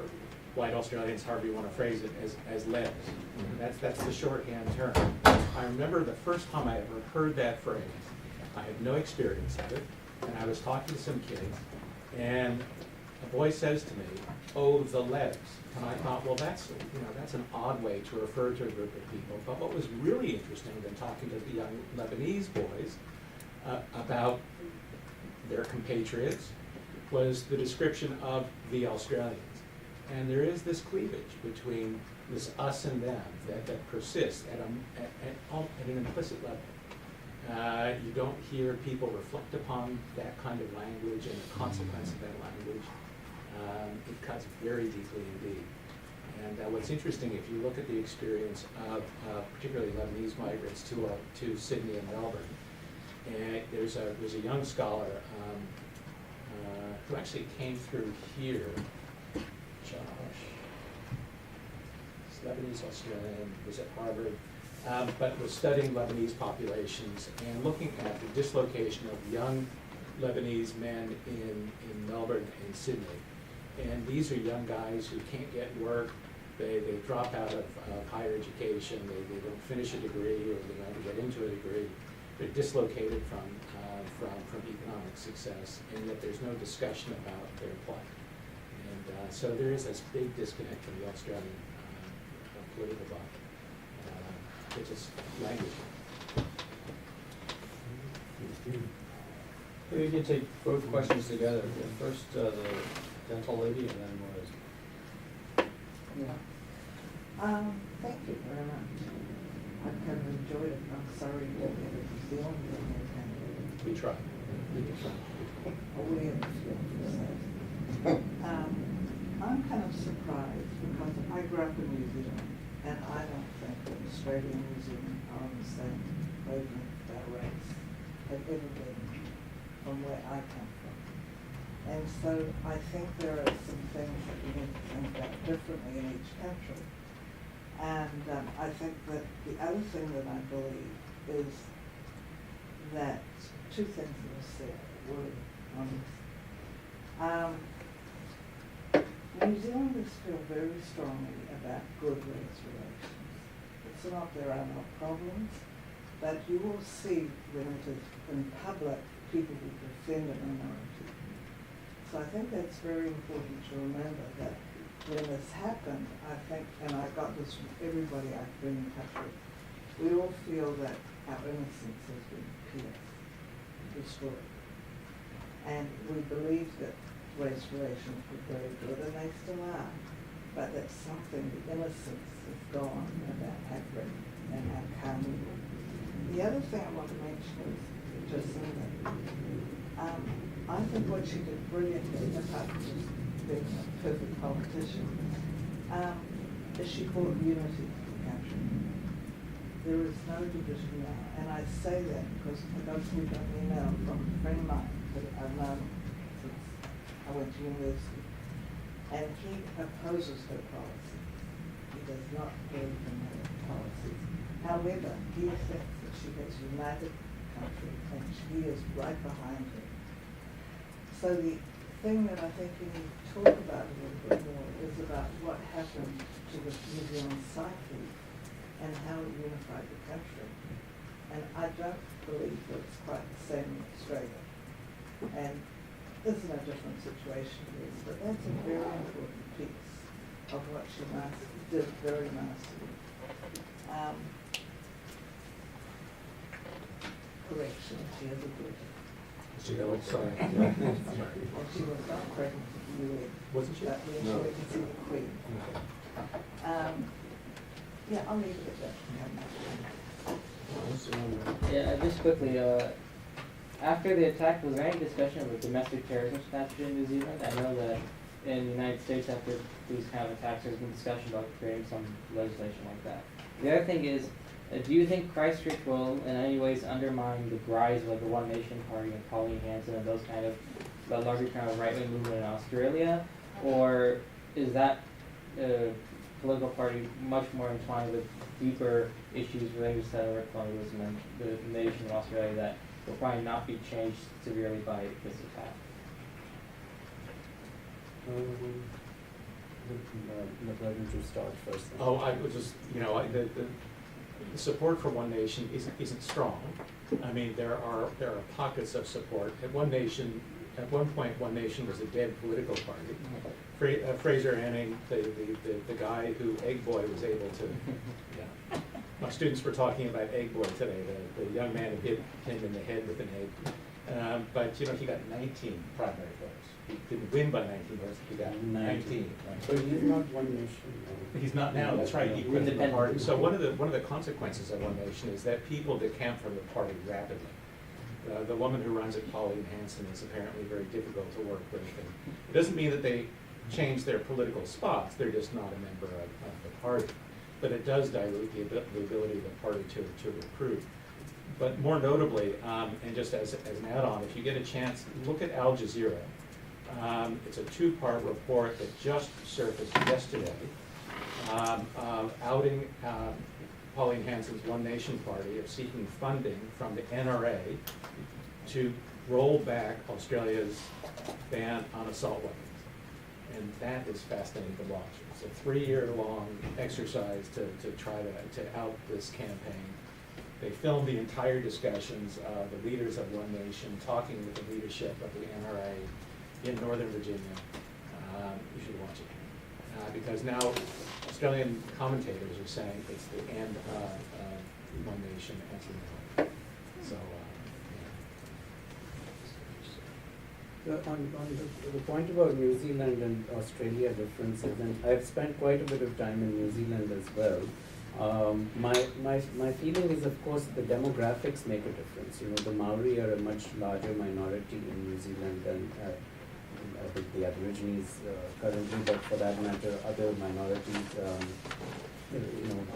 white Australians, however you want to phrase it, as Lebs. That's the shorthand term. I remember the first time I ever heard that phrase. I had no experience of it, and I was talking to some kids, and a boy says to me, "Oh, the Lebs." And I thought, well, that's an odd way to refer to a group of people. But what was really interesting than talking to the young Lebanese boys about their compatriots was the description of the Australians. And there is this cleavage between this us and them that persists at an implicit level. You don't hear people reflect upon that kind of language and the consequence of that language. It cuts very deeply indeed. And what's interesting, if you look at the experience of particularly Lebanese migrants to Sydney and Melbourne, and there's a young scholar who actually came through here, Josh. He's Lebanese Australian, was at Harvard, but was studying Lebanese populations and looking at the dislocation of young Lebanese men in Melbourne and Sydney. And these are young guys who can't get work. They drop out of higher education. They don't finish a degree, or they don't get into a degree. They're dislocated from economic success, and yet there's no discussion about their plight. And so there is this big disconnect from the Australian political body, which is language. We can take both questions together. First, the dental lady, and then Liz. Yeah. Thank you very much. I kind of enjoyed it. I'm sorry you didn't get it to film it. We try. I'm kind of surprised because I grew up in New Zealand, and I don't think that Australia and New Zealand are on the same wavelength of our race, have ever been from where I come from. And so I think there are some things that we need to think about differently in each country. And I think that the other thing that I believe is that two things that were said were on this. New Zealanders feel very strongly about good race relations. It's not there are no problems, but you will see when it is in public, people who defend a minority. So I think that's very important to remember that when this happened, I think, and I got this from everybody I've been in touch with, we all feel that our innocence has been pierced, destroyed. And we believe that race relations were very good, and they still are. But that's something, the innocence is gone about how great and how calm we were. The other thing I want to mention is Jacinda. I think what she did brilliantly, apart from just being a perfect politician, is she brought unity to the country. There is no division now, and I say that because I got an email from a friend of mine who I've known since I went to university, and he opposes her policies. He does not believe in her policies. However, he thinks that she has united the country, and he is right behind her. So the thing that I think we need to talk about a little bit more is about what happened to the New Zealand psyche and how it unified the country. And I don't believe that it's quite the same in Australia. And this is a different situation, yes, but that's a very important piece. of what she did very nastily. Correction, she has a good. Sorry. Well, she was not pregnant with you. Wasn't she? That means No. she went to see the Queen. Yeah, I'll leave it at that. Yeah, just quickly, after the attack, was there any discussion of a domestic terrorism statute in New Zealand? I know that in the United States, after these kind of attacks, there's been discussion about creating some legislation like that. The other thing is, do you think Christchurch will in any ways undermine the rise of like the One Nation Party and Pauline Hanson and those kind of, the larger kind of right-wing movement in Australia? Or is that political party much more entwined with deeper issues related to settler colonialism and the nation of Australia that will probably not be changed severely by this attack? Why don't you start first? Oh, I would just, the support for One Nation isn't strong. I mean, there are pockets of support. At one point, One Nation was a dead political party. Fraser Anning, the guy who Egg Boy was able to, yeah. My students were talking about Egg Boy today, the young man who hit him in the head with an egg. But, he got 19 primary votes. He didn't win by 19 votes, he got 19. So he's not One Nation. He's not now, that's right, he quit the Independent. party. So one of the consequences of One Nation is that people decamp from the party rapidly. The woman who runs it, Pauline Hanson, is apparently very difficult to work with. And it doesn't mean that they change their political spots, they're just not a member of the party. But it does dilute the ability of the party to recruit. But more notably, and just as an add-on, if you get a chance, look at Al Jazeera. It's a two-part report that just surfaced yesterday, outing Pauline Hanson's One Nation Party of seeking funding from the NRA to roll back Australia's ban on assault weapons. And that is fascinating to watch. It's a 3-year-long exercise to try to out this campaign. They filmed the entire discussions of the leaders of One Nation talking with the leadership of the NRA in Northern Virginia. You should watch it. Because now Australian commentators are saying it's the end of One Nation anti-military. So, On the point about New Zealand and Australia differences, and I've spent quite a bit of time in New Zealand as well. My feeling is, of course, the demographics make a difference. The Maori are a much larger minority in New Zealand than I think the Aborigines currently, but for that matter, other minorities.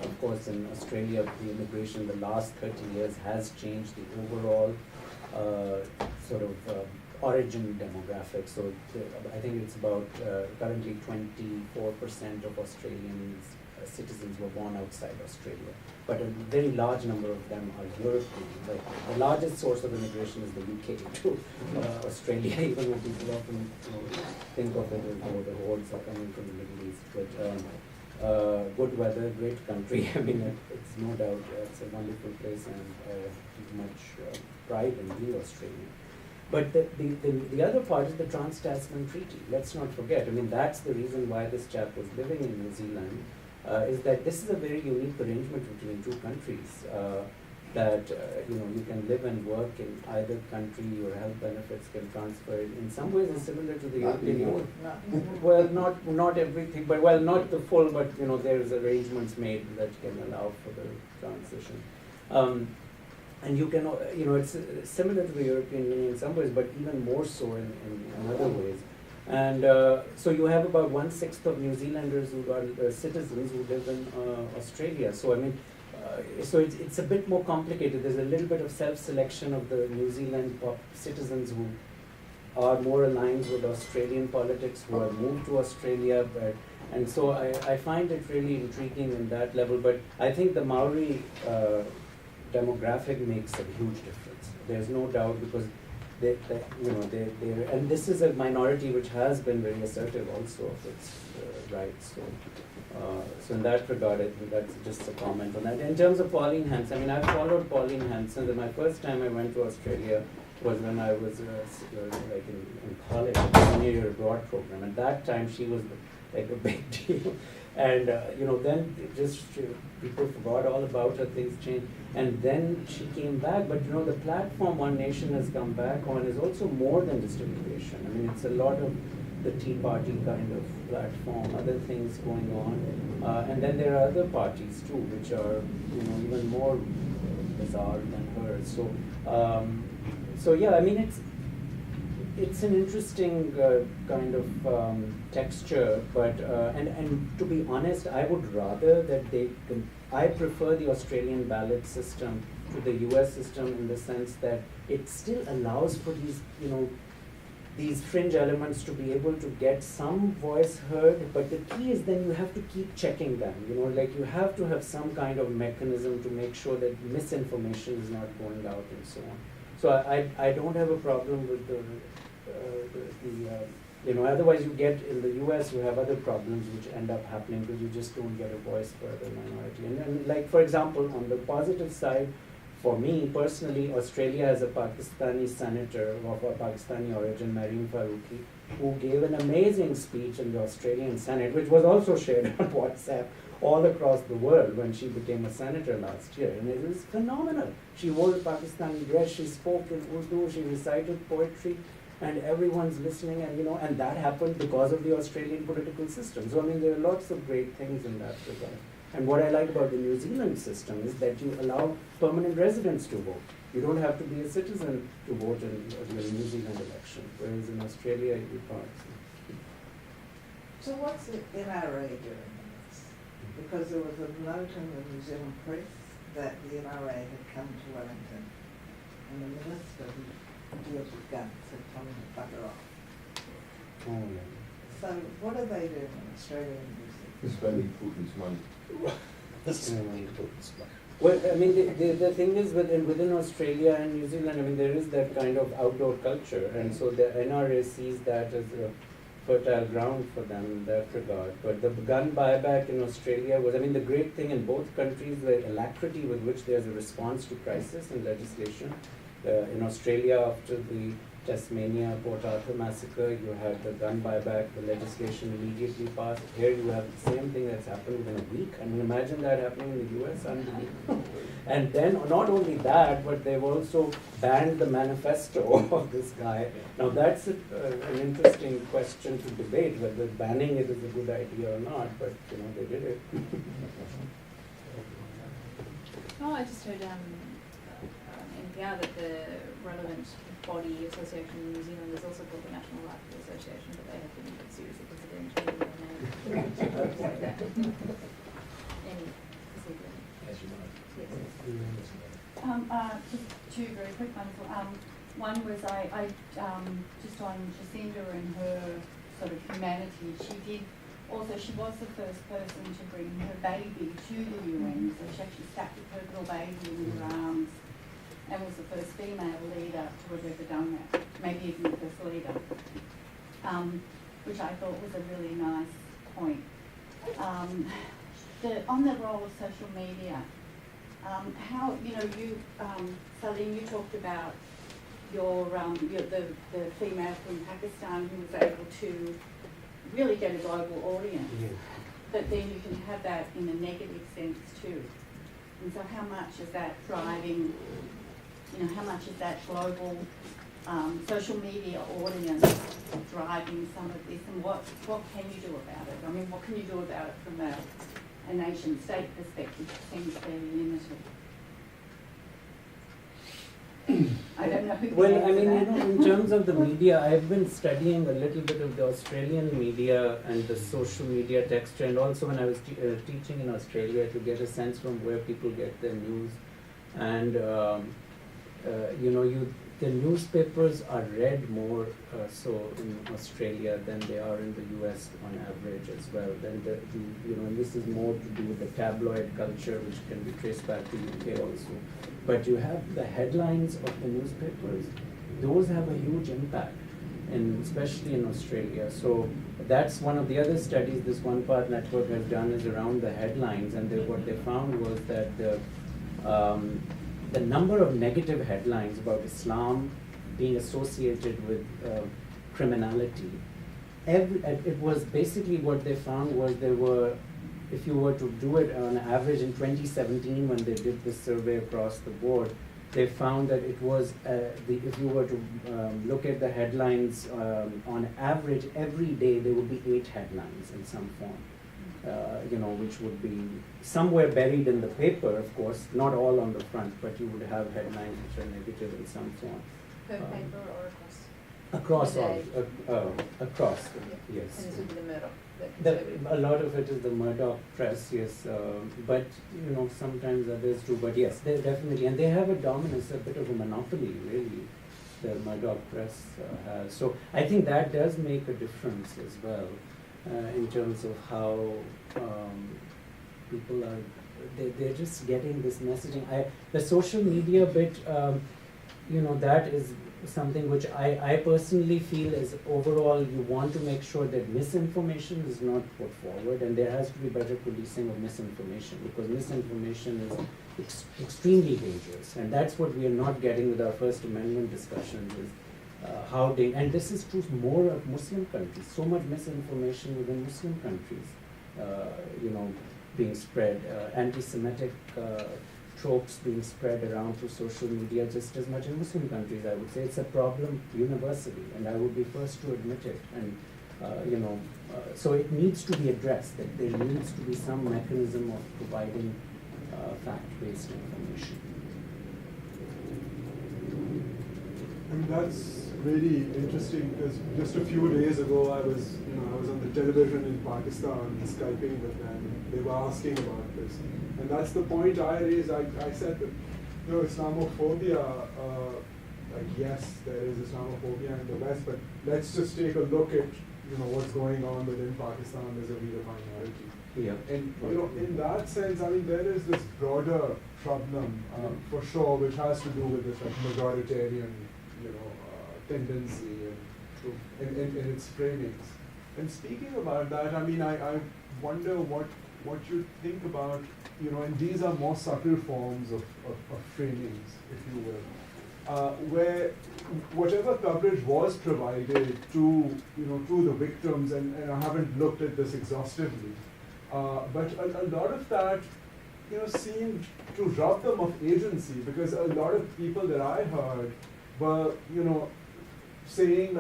Of course, in Australia, the immigration the last 30 years has changed the overall sort of origin demographic. So I think it's about currently 24% of Australians citizens were born outside Australia, but a very large number of them are European. Like the largest source of immigration is the UK to Australia, even though people often think of it as though the hordes are coming from the Middle East. But good weather, great country. I mean, it's no doubt it's a wonderful place, and much pride in being Australian. But the other part is the Trans-Tasman Treaty. Let's not forget. I mean, that's the reason why this chap was living in New Zealand. Is that this is a very unique arrangement between two countries, that you can live and work in either country, your health benefits can transfer. In some ways it's similar to the European Union. Well, not everything, but well, not the full, but there's arrangements made that can allow for the transition. And you can, it's similar to the European Union in some ways, but even more so in other ways. And so you have about 1/6 of New Zealanders who are citizens who live in Australia. So I mean, so it's a bit more complicated. There's a little bit of self-selection of the New Zealand citizens who are more aligned with Australian politics, who have moved to Australia. And so I find it really intriguing in that level. But I think the Maori demographic makes a huge difference. There's no doubt, because and this is a minority which has been very assertive also of its rights. So in that regard, I think that's just a comment on that. In terms of Pauline Hanson, I mean, I followed Pauline Hanson. My first time I went to Australia was when I was like in college, a 1-year abroad program. At that time, she was like a big deal. And, then it just, people forgot all about her, things changed. And then she came back, but the platform One Nation has come back on is also more than just immigration. I mean, it's a lot of the Tea Party kind of platform, other things going on. And then there are other parties too, which are, even more bizarre than hers. So yeah, I mean, it's an interesting kind of texture, but and to be honest, I would rather that I prefer the Australian ballot system to the US system in the sense that it still allows for these fringe elements to be able to get some voice heard, but the key is then you have to keep checking them, like you have to have some kind of mechanism to make sure that misinformation is not going out and so on. So I don't have a problem with otherwise you get, in the US, you have other problems which end up happening because you just don't get a voice for the minority. And like, for example, on the positive side, for me personally, Australia has a Pakistani senator of a Pakistani origin, Marine Faruqi, who gave an amazing speech in the Australian Senate, which was also shared on WhatsApp all across the world when she became a senator last year. And it was phenomenal. She wore a Pakistani dress, she spoke in Urdu, she recited poetry, and everyone's listening, and that happened because of the Australian political system. So, I mean, there are lots of great things in that regard. And what I like about the New Zealand system is that you allow permanent residents to vote. You don't have to be a citizen to vote in the New Zealand election, whereas in Australia you can't. So what's the NRA doing in this? Because there was a note in the New Zealand press that the NRA had come to Wellington, and the minister who deals with guns had told him to bugger off. Oh, yeah. So what are they doing in Australia and New Zealand? Spending Putin's money. Well, I mean, the thing is within Australia and New Zealand, I mean, there is that kind of outdoor culture, and so the NRA sees that as a fertile ground for them in that regard. But the gun buyback in Australia was, I mean, the great thing in both countries, the alacrity with which there's a response to crisis and legislation. In Australia, after the Tasmania, Port Arthur massacre, you had the gun buyback, the legislation immediately passed. Here you have the same thing that's happened within a week. I mean, imagine that happening in the US, unbelievable. And then, not only that, but they've also banned the manifesto of this guy. Now that's an interesting question to debate, whether banning it is a good idea or not, but they did it. Oh, I just heard NPR that the relevant body association in New Zealand is also called the National Rifle Association, but they have been seriously considering changing their name. Any specific? As you know. Yes. Just two very quick ones. One was I just on Jacinda and her sort of humanity. She was the first person to bring her baby to the UN, so she actually sat with her little baby in her arms, and was the first female leader to have ever done that, maybe even the first leader, which I thought was a really nice point. On the role of social media, how, Saleem, you talked about the female from Pakistan who was able to really get a global audience, but then you can have that in a negative sense too. And so how much is that driving, how much is that global social media audience driving some of this, and what can you do about it? I mean, what can you do about it from a nation state perspective? It seems fairly limited. I don't know who. Well, I mean, in terms of the media, I've been studying a little bit of the Australian media and the social media texture, and also when I was teaching in Australia, to get a sense from where people get their news. And the newspapers are read more so in Australia than they are in the US on average as well. Then and this is more to do with the tabloid culture, which can be traced back to UK also. But you have the headlines of the newspapers; those have a huge impact, and especially in Australia. So that's one of the other studies this One Path Network has done, is around the headlines, and what they found was that the number of negative headlines about Islam being associated with criminality it was basically what they found was there were, if you were to do it on average in 2017 when they did this survey across the board, they found that it was, if you were to look at the headlines, on average every day there would be 8 headlines in some form. Which would be somewhere buried in the paper, of course, not all on the front, but you would have headlines which are negative in some form. Per paper or across? Across The all, day. across, Yeah. yes. And this would be the Murdoch, the conservative. A lot of it is the Murdoch press, yes, but, sometimes others too, but yes, they definitely, and they have a dominance, a bit of a monopoly, really, the Murdoch press has. So I think that does make a difference as well, in terms of how people are, they're just getting this messaging. The social media bit, that is something which I personally feel is overall you want to make sure that misinformation is not put forward, and there has to be better policing of misinformation, because misinformation is extremely dangerous, and that's what we are not getting with our First Amendment discussions is and this is true more of Muslim countries, so much misinformation within Muslim countries, being spread, anti-Semitic tropes being spread around through social media just as much in Muslim countries. I would say it's a problem universally, and I would be first to admit it. And so it needs to be addressed. That there needs to be some mechanism of providing fact-based information. And that's really interesting because just a few days ago I was on the television in Pakistan Skyping with them. They were asking about this, and that's the point I raised. I said that Islamophobia, yes, there is Islamophobia in the West, but let's just take a look at what's going on within Pakistan as a real minority. Yeah. And in that sense, there is this broader problem for sure, which has to do with this majoritarian tendency and its framings. And speaking about that, I wonder what you think about, and these are more subtle forms of framings, if you will, where whatever coverage was provided to the victims, and I haven't looked at this exhaustively, but a lot of that seemed to rob them of agency, because a lot of people that I heard were saying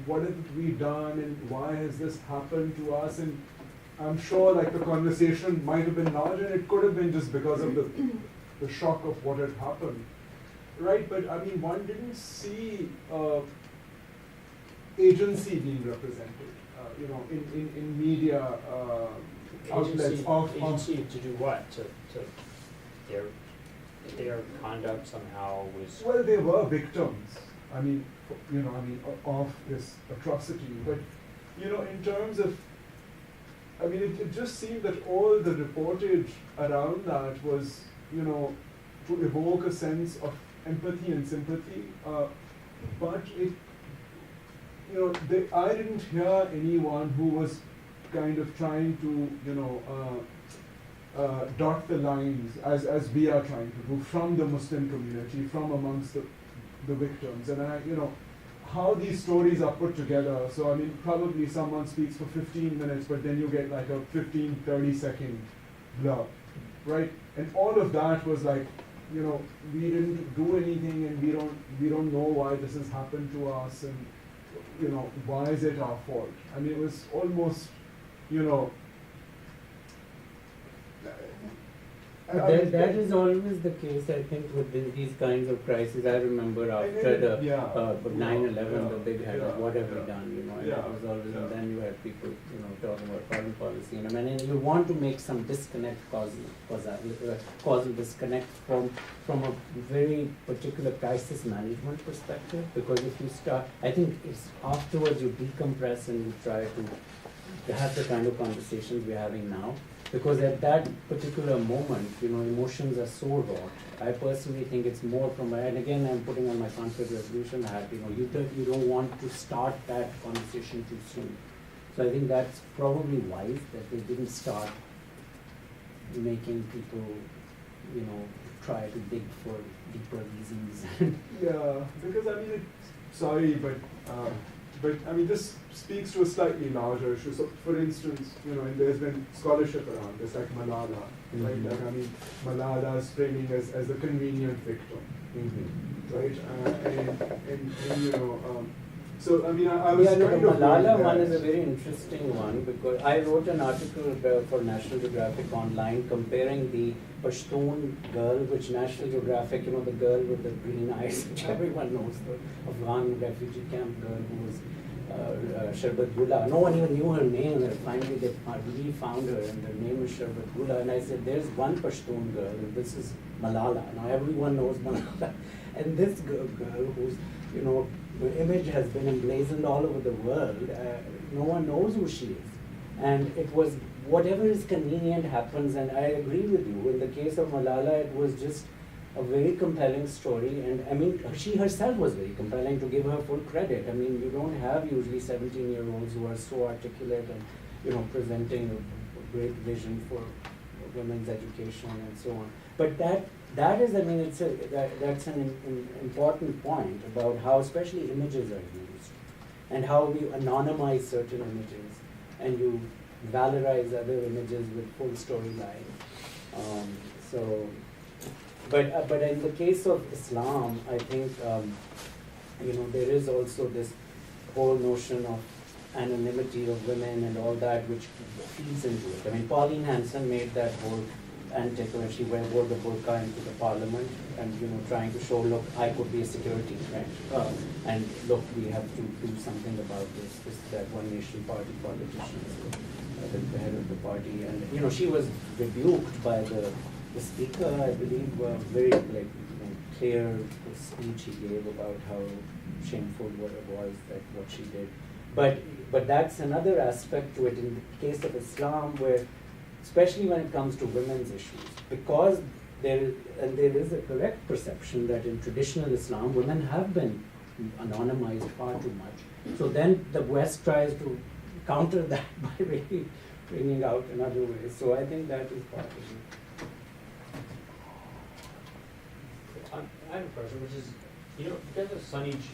what have we done and why has this happened to us? And I'm sure the conversation might have been large, and it could have been just because of the shock of what had happened, right? But one didn't see agency being represented, in media outlets. Agency to do what? To their conduct somehow was. Well, they were victims. Of this atrocity. But in terms of, it just seemed that all the reportage around that was, to evoke a sense of empathy and sympathy. But it, I didn't hear anyone who was kind of trying to, dot the lines as we are trying to do from the Muslim community, from amongst the victims, and how these stories are put together. So probably someone speaks for 15 minutes, but then you get a 15-30 second blur, right? And all of that was we didn't do anything, and we don't know why this has happened to us, and why is it our fault? It was almost That is always the case, I think, with these kinds of crises. I remember after the 9/11 that they had, what have we done, and that was always, and then you had people, talking about foreign policy, and you want to make some disconnect, causal disconnect from a very particular crisis management perspective, because if you start, I think it's afterwards you decompress and you try to have the kind of conversations we're having now. Because at that particular moment, emotions are so raw. I personally think it's more from, and again, I'm putting on my conflict resolution hat, you don't want to start that conversation too soon. So I think that's probably wise that they didn't start making people, try to dig for deeper reasons. Yeah, because sorry, but but I mean, this speaks to a slightly larger issue. So, for instance, and there's been scholarship around this, like Malala, right? Mhm. Like, I mean, Malala's framing as a convenient victim, right? So I mean, I was Yeah, no, kind the of Malala going one there. is a very interesting one because I wrote an article for National Geographic Online comparing the Pashtun girl, which National Geographic, the girl with the green eyes, which everyone knows, the Afghan refugee camp girl who was Sharbat Gula. No one even knew her name, and finally they really found her, and her name is Sharbat Gula. And I said, there's one Pashtun girl, and this is Malala. Now everyone knows Malala. And this girl who's, the image has been emblazoned all over the world. No one knows who she is. And it was whatever is convenient happens, and I agree with you. In the case of Malala, it was just a very compelling story. And I mean, she herself was very compelling, to give her full credit. I mean, you don't have usually 17-year-olds who are so articulate and, presenting a great vision for women's education and so on. But that is, I mean, that's an important point about how especially images are used and how you anonymize certain images and you valorize other images with full storyline. But in the case of Islam, I think, there is also this whole notion of anonymity of women and all that, which feeds into it. I mean, Pauline Hanson made that whole antic when she wore the burqa into the parliament and, trying to show, look, I could be a security threat. And look, we have to do something about this that one nation party politicians, the head of the party. And, she was rebuked by the speaker, I believe, very clear speech he gave about how shameful what it was, that what she did. But that's another aspect to it in the case of Islam, where especially when it comes to women's issues, because there is a correct perception that in traditional Islam, women have been anonymized far too much. So then the West tries to counter that by really bringing out another way. So I think that is part of it. I have a question, which is, you guys have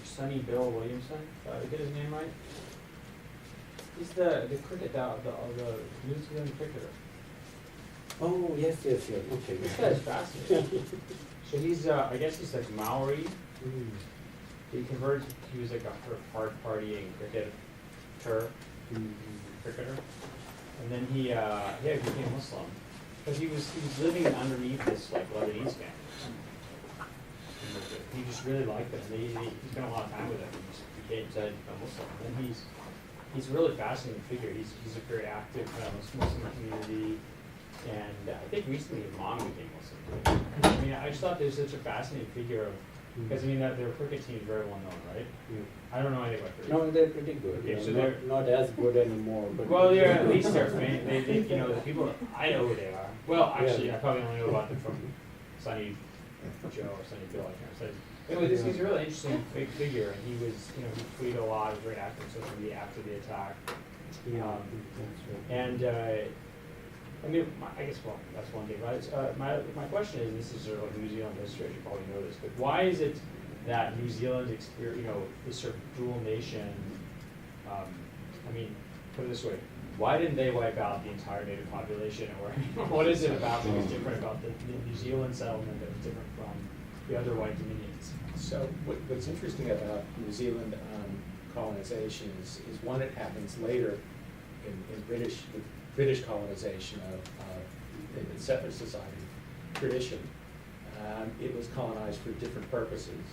Sonny Bill Williamson, did I get his name right? He's the cricket, the New Zealand cricketer. Oh, yes, okay. This guy's fascinating. So he's, I guess he's like Maori. He converted, he was like a hard partying cricketer. And then he became Muslim. Because he was living underneath this like Lebanese family. He just really liked them. He spent a lot of time with them. He became a Muslim. And then he's a really fascinating figure. He's a very active Muslim community. And I think recently his mom became Muslim. I mean, I just thought there's such a fascinating figure of, because I mean, their cricket team is very well known, right? I don't know anything about cricket. No, they're pretty good. Okay, so they're they're not as good anymore. But well, at least they're famous. They the people, I know who they are. Well, actually, I probably only know about them from Sonny Joe or Sonny Bill, I can't say. Anyway, he's a really interesting big figure, and he was, he tweeted a lot, was very active on social media after the attack. And I mean, I guess, well, that's one thing, right? My question is, and this is sort of like New Zealand history, you probably know this, but why is it that New Zealand experience, this sort of dual nation, I mean, put it this way, why didn't they wipe out the entire native population? Or what is it about that was different about the New Zealand settlement that was different from the other white dominions? So what's interesting about New Zealand colonization is one, it happens later in British colonization of the settler society tradition. It was colonized for different purposes.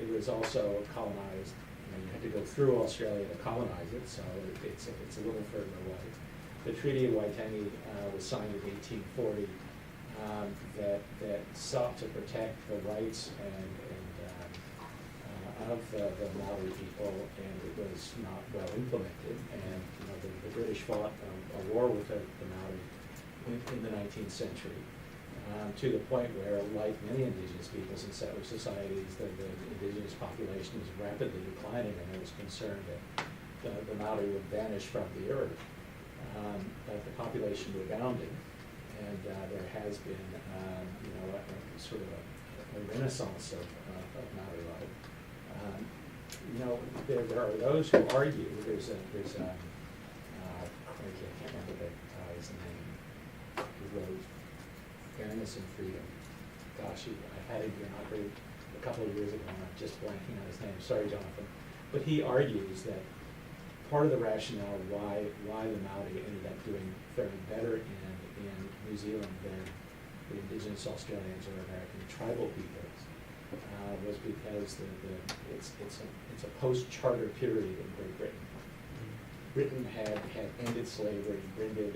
It was also colonized, you had to go through Australia to colonize it, so it's a little further away. The Treaty of Waitangi was signed in 1840 that sought to protect the rights of the Maori people, and it was not well implemented. And the British fought a war with the Maori in the 19th century, to the point where, like many indigenous peoples in settler societies, the indigenous population was rapidly declining, and there was concern that the Maori would vanish from the earth. But the population rebounded, and there has been a sort of a renaissance of Maori life. there are those who argue, there's crazy, I can't remember the guy's name, who wrote Fairness and Freedom. Gosh, I had him here a couple of years ago, and I'm just blanking on his name, sorry, Jonathan. But he argues that part of the rationale why the Maori ended up doing fairly better in New Zealand than the indigenous Australians or American tribal peoples was because it's a post-charter period in Great Britain. Britain had ended slavery. Britain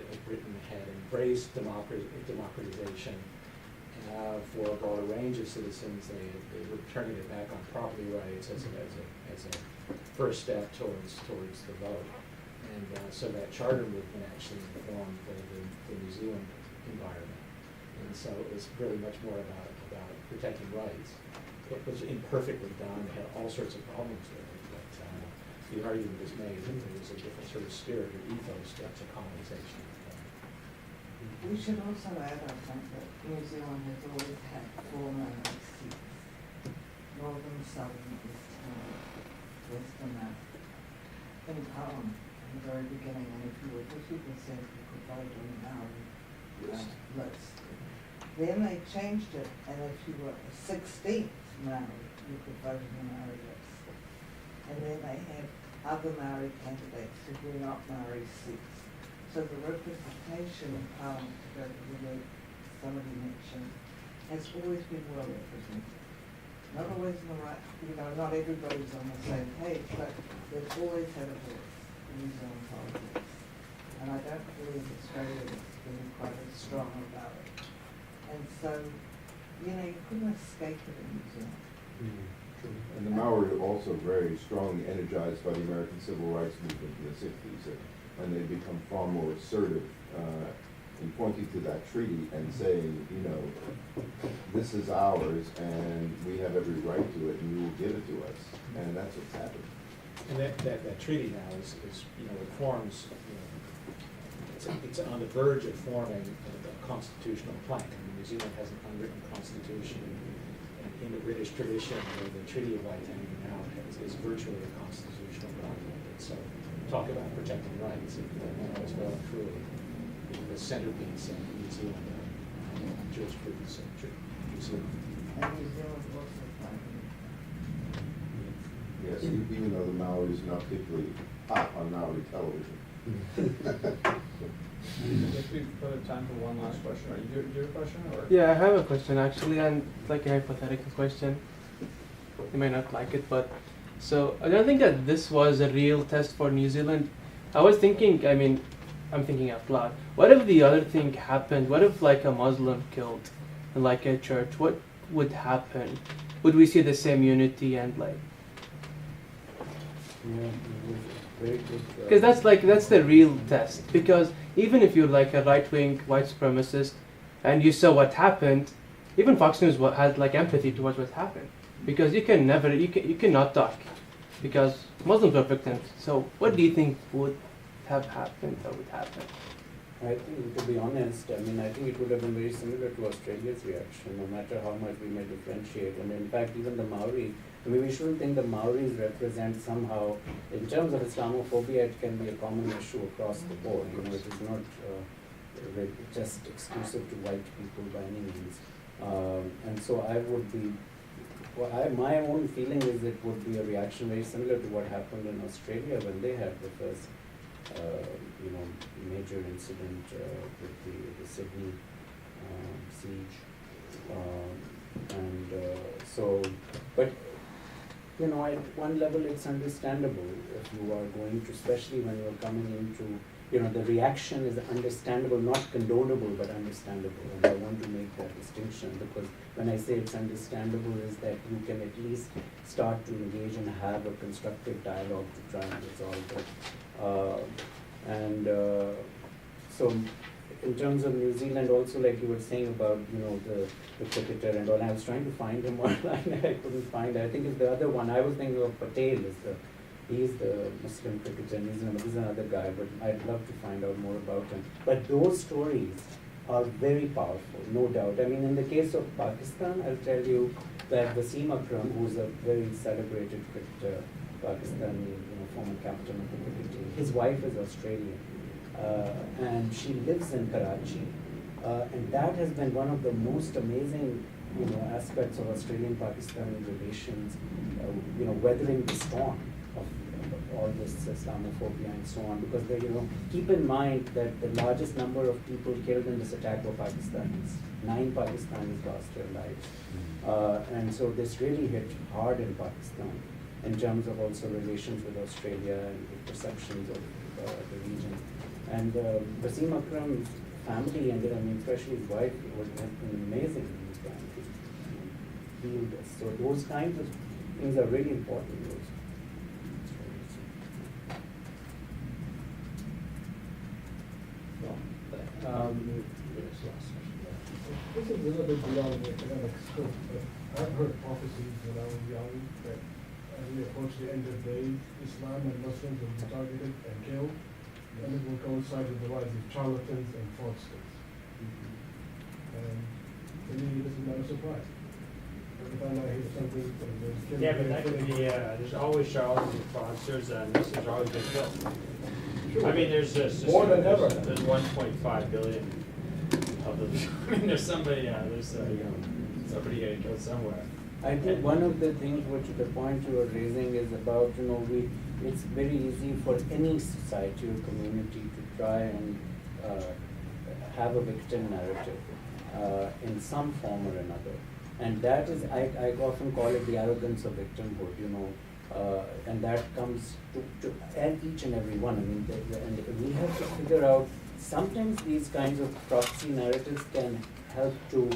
had embraced democratization for a broader range of citizens. They were turning it back on property rights as a first step towards the vote. And so that charter movement actually informed the New Zealand environment. And so it was really much more about protecting rights. It was imperfectly done, had all sorts of problems with it, but the argument was made that there was a different sort of spirit or ethos to colonization. We should also add, I think, that New Zealand has always had 4 Maori seats: Northern, Southern, Eastern, Western Maori. In Parliament, in the very beginning, and if you were 50%, you could vote on the Maori list. Then they changed it, and if you were a 16th Maori, you could vote on the Maori list. And then they had other Maori candidates who were not Maori seats. So the representation in Parliament, to go to the word somebody mentioned, has always been well represented. Not always in the right, not everybody's on the same page, but they've always had a voice in New Zealand politics. And I don't believe Australia has been quite as strong about it. And so, you couldn't escape it in New Zealand. And the Maori are also very strongly energized by the American Civil Rights Movement in the 60s, and they become far more assertive in pointing to that treaty and saying, this is ours, and we have every right to it, and you will give it to us. And that's what's happened. And that treaty now is it forms, it's on the verge of forming a constitutional plank. I mean, New Zealand has an unwritten constitution. In the British tradition, the Treaty of Waitangi now is virtually a constitutional document. And so, talk about protecting rights, as well and truly the centerpiece of New Zealand jurisprudence of New Zealand. And New Zealand also fighting. Yes, even though the Maoris are not particularly hot on Maori television. If we've got time for one last question, or you do a question, or? Yeah, I have a question actually, and it's like a hypothetical question. You might not like it, but so I don't think that this was a real test for New Zealand. I was thinking, I'm thinking out loud. What if the other thing happened? What if like a Muslim killed in like a church? What would happen? Would we see the same unity and like? Yeah, very good. Because that's the real test. Because even if you're like a right-wing white supremacist, and you saw what happened, even Fox News had like empathy towards what happened. Because you cannot talk, because Muslims are victims. So what do you think would have happened or would happen? I think, to be honest, I think it would have been very similar to Australia's reaction, no matter how much we may differentiate. And in fact, even the Maori, we shouldn't think the Maoris represent somehow, in terms of Islamophobia, it can be a common issue across the board. It is not just exclusive to white people by any means. And so I would be, my own feeling is it would be a reaction very similar to what happened in Australia when they had the first major incident with the Sydney siege. But at one level it's understandable if you are going to, especially when you're coming into, the reaction is understandable, not condonable, but understandable. And I want to make that distinction, because when I say it's understandable is that you can at least start to engage and have a constructive dialogue to try and resolve it. So in terms of New Zealand also, like you were saying about, the cricketer and all, I was trying to find him online, I couldn't find it. I think it's the other one. I was thinking of Patel, he's the Muslim cricketer in New Zealand. This is another guy, but I'd love to find out more about him. But those stories are very powerful, no doubt. In the case of Pakistan, I'll tell you that Wasim Akram, who's a very celebrated cricketer, Pakistani, former captain of the cricket team. His wife is Australian, and she lives in Karachi. And that has been one of the most amazing, aspects of Australian-Pakistani relations, weathering the storm of all this Islamophobia and so on, because they, keep in mind that the largest number of people killed in this attack were Pakistanis. 9 Pakistanis lost their lives. And so this really hit hard in Pakistan in terms of also relations with Australia and the perceptions of the region. And Wasim Akram's family, and especially his wife, was amazing in this time. Healed us. So those kinds of things are really important. This is a little bit beyond the academic scope, but I've heard prophecies when I was young that as we approach the end of days, Islam and Muslims will be targeted and killed, and it will coincide with the rise of charlatans and fraudsters. And to me, this is not a surprise. Every time I hear something, there's killing. Yeah, but that could be, there's always charlatans and fraudsters, and Muslims are always been killed. Sure. I mean, there's just. More than ever. There's 1.5 billion of them. I mean, there's somebody, somebody getting killed somewhere. I think one of the things which the point you are raising is about, it's very easy for any society or community to try and have a victim narrative in some form or another. And that is, I often call it the arrogance of victimhood, and that comes to each and every one. I mean, and we have to figure out, sometimes these kinds of proxy narratives can help to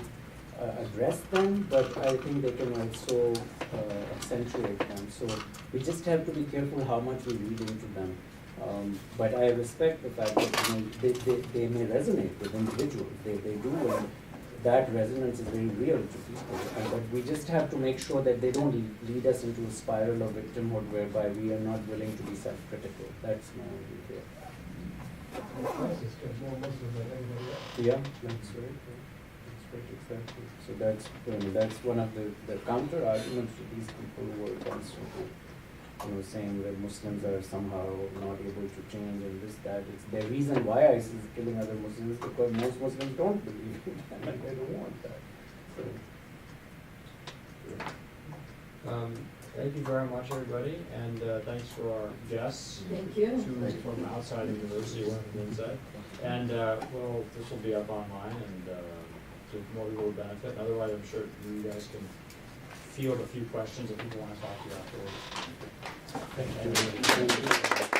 address them, but I think they can also accentuate them. So we just have to be careful how much we read into them. But I respect the fact that they may resonate with individuals. They do, and that resonance is very real to people. But we just have to make sure that they don't lead us into a spiral of victimhood whereby we are not willing to be self-critical. That's my only fear. ISIS kills more Muslims than anybody else. Yeah, that's right. That's right, exactly. So that's one of the counter arguments to these people who are constantly, saying that Muslims are somehow not able to change and this, that. It's the reason why ISIS is killing other Muslims, because most Muslims don't believe in them and they don't want that. So, Thank you very much, everybody, and thanks for our guests. Thank you. 2 from outside the university, 1 from inside. And this will be up online, and so more people will benefit. And otherwise, I'm sure you guys can field a few questions if people want to talk to you afterwards. thank you.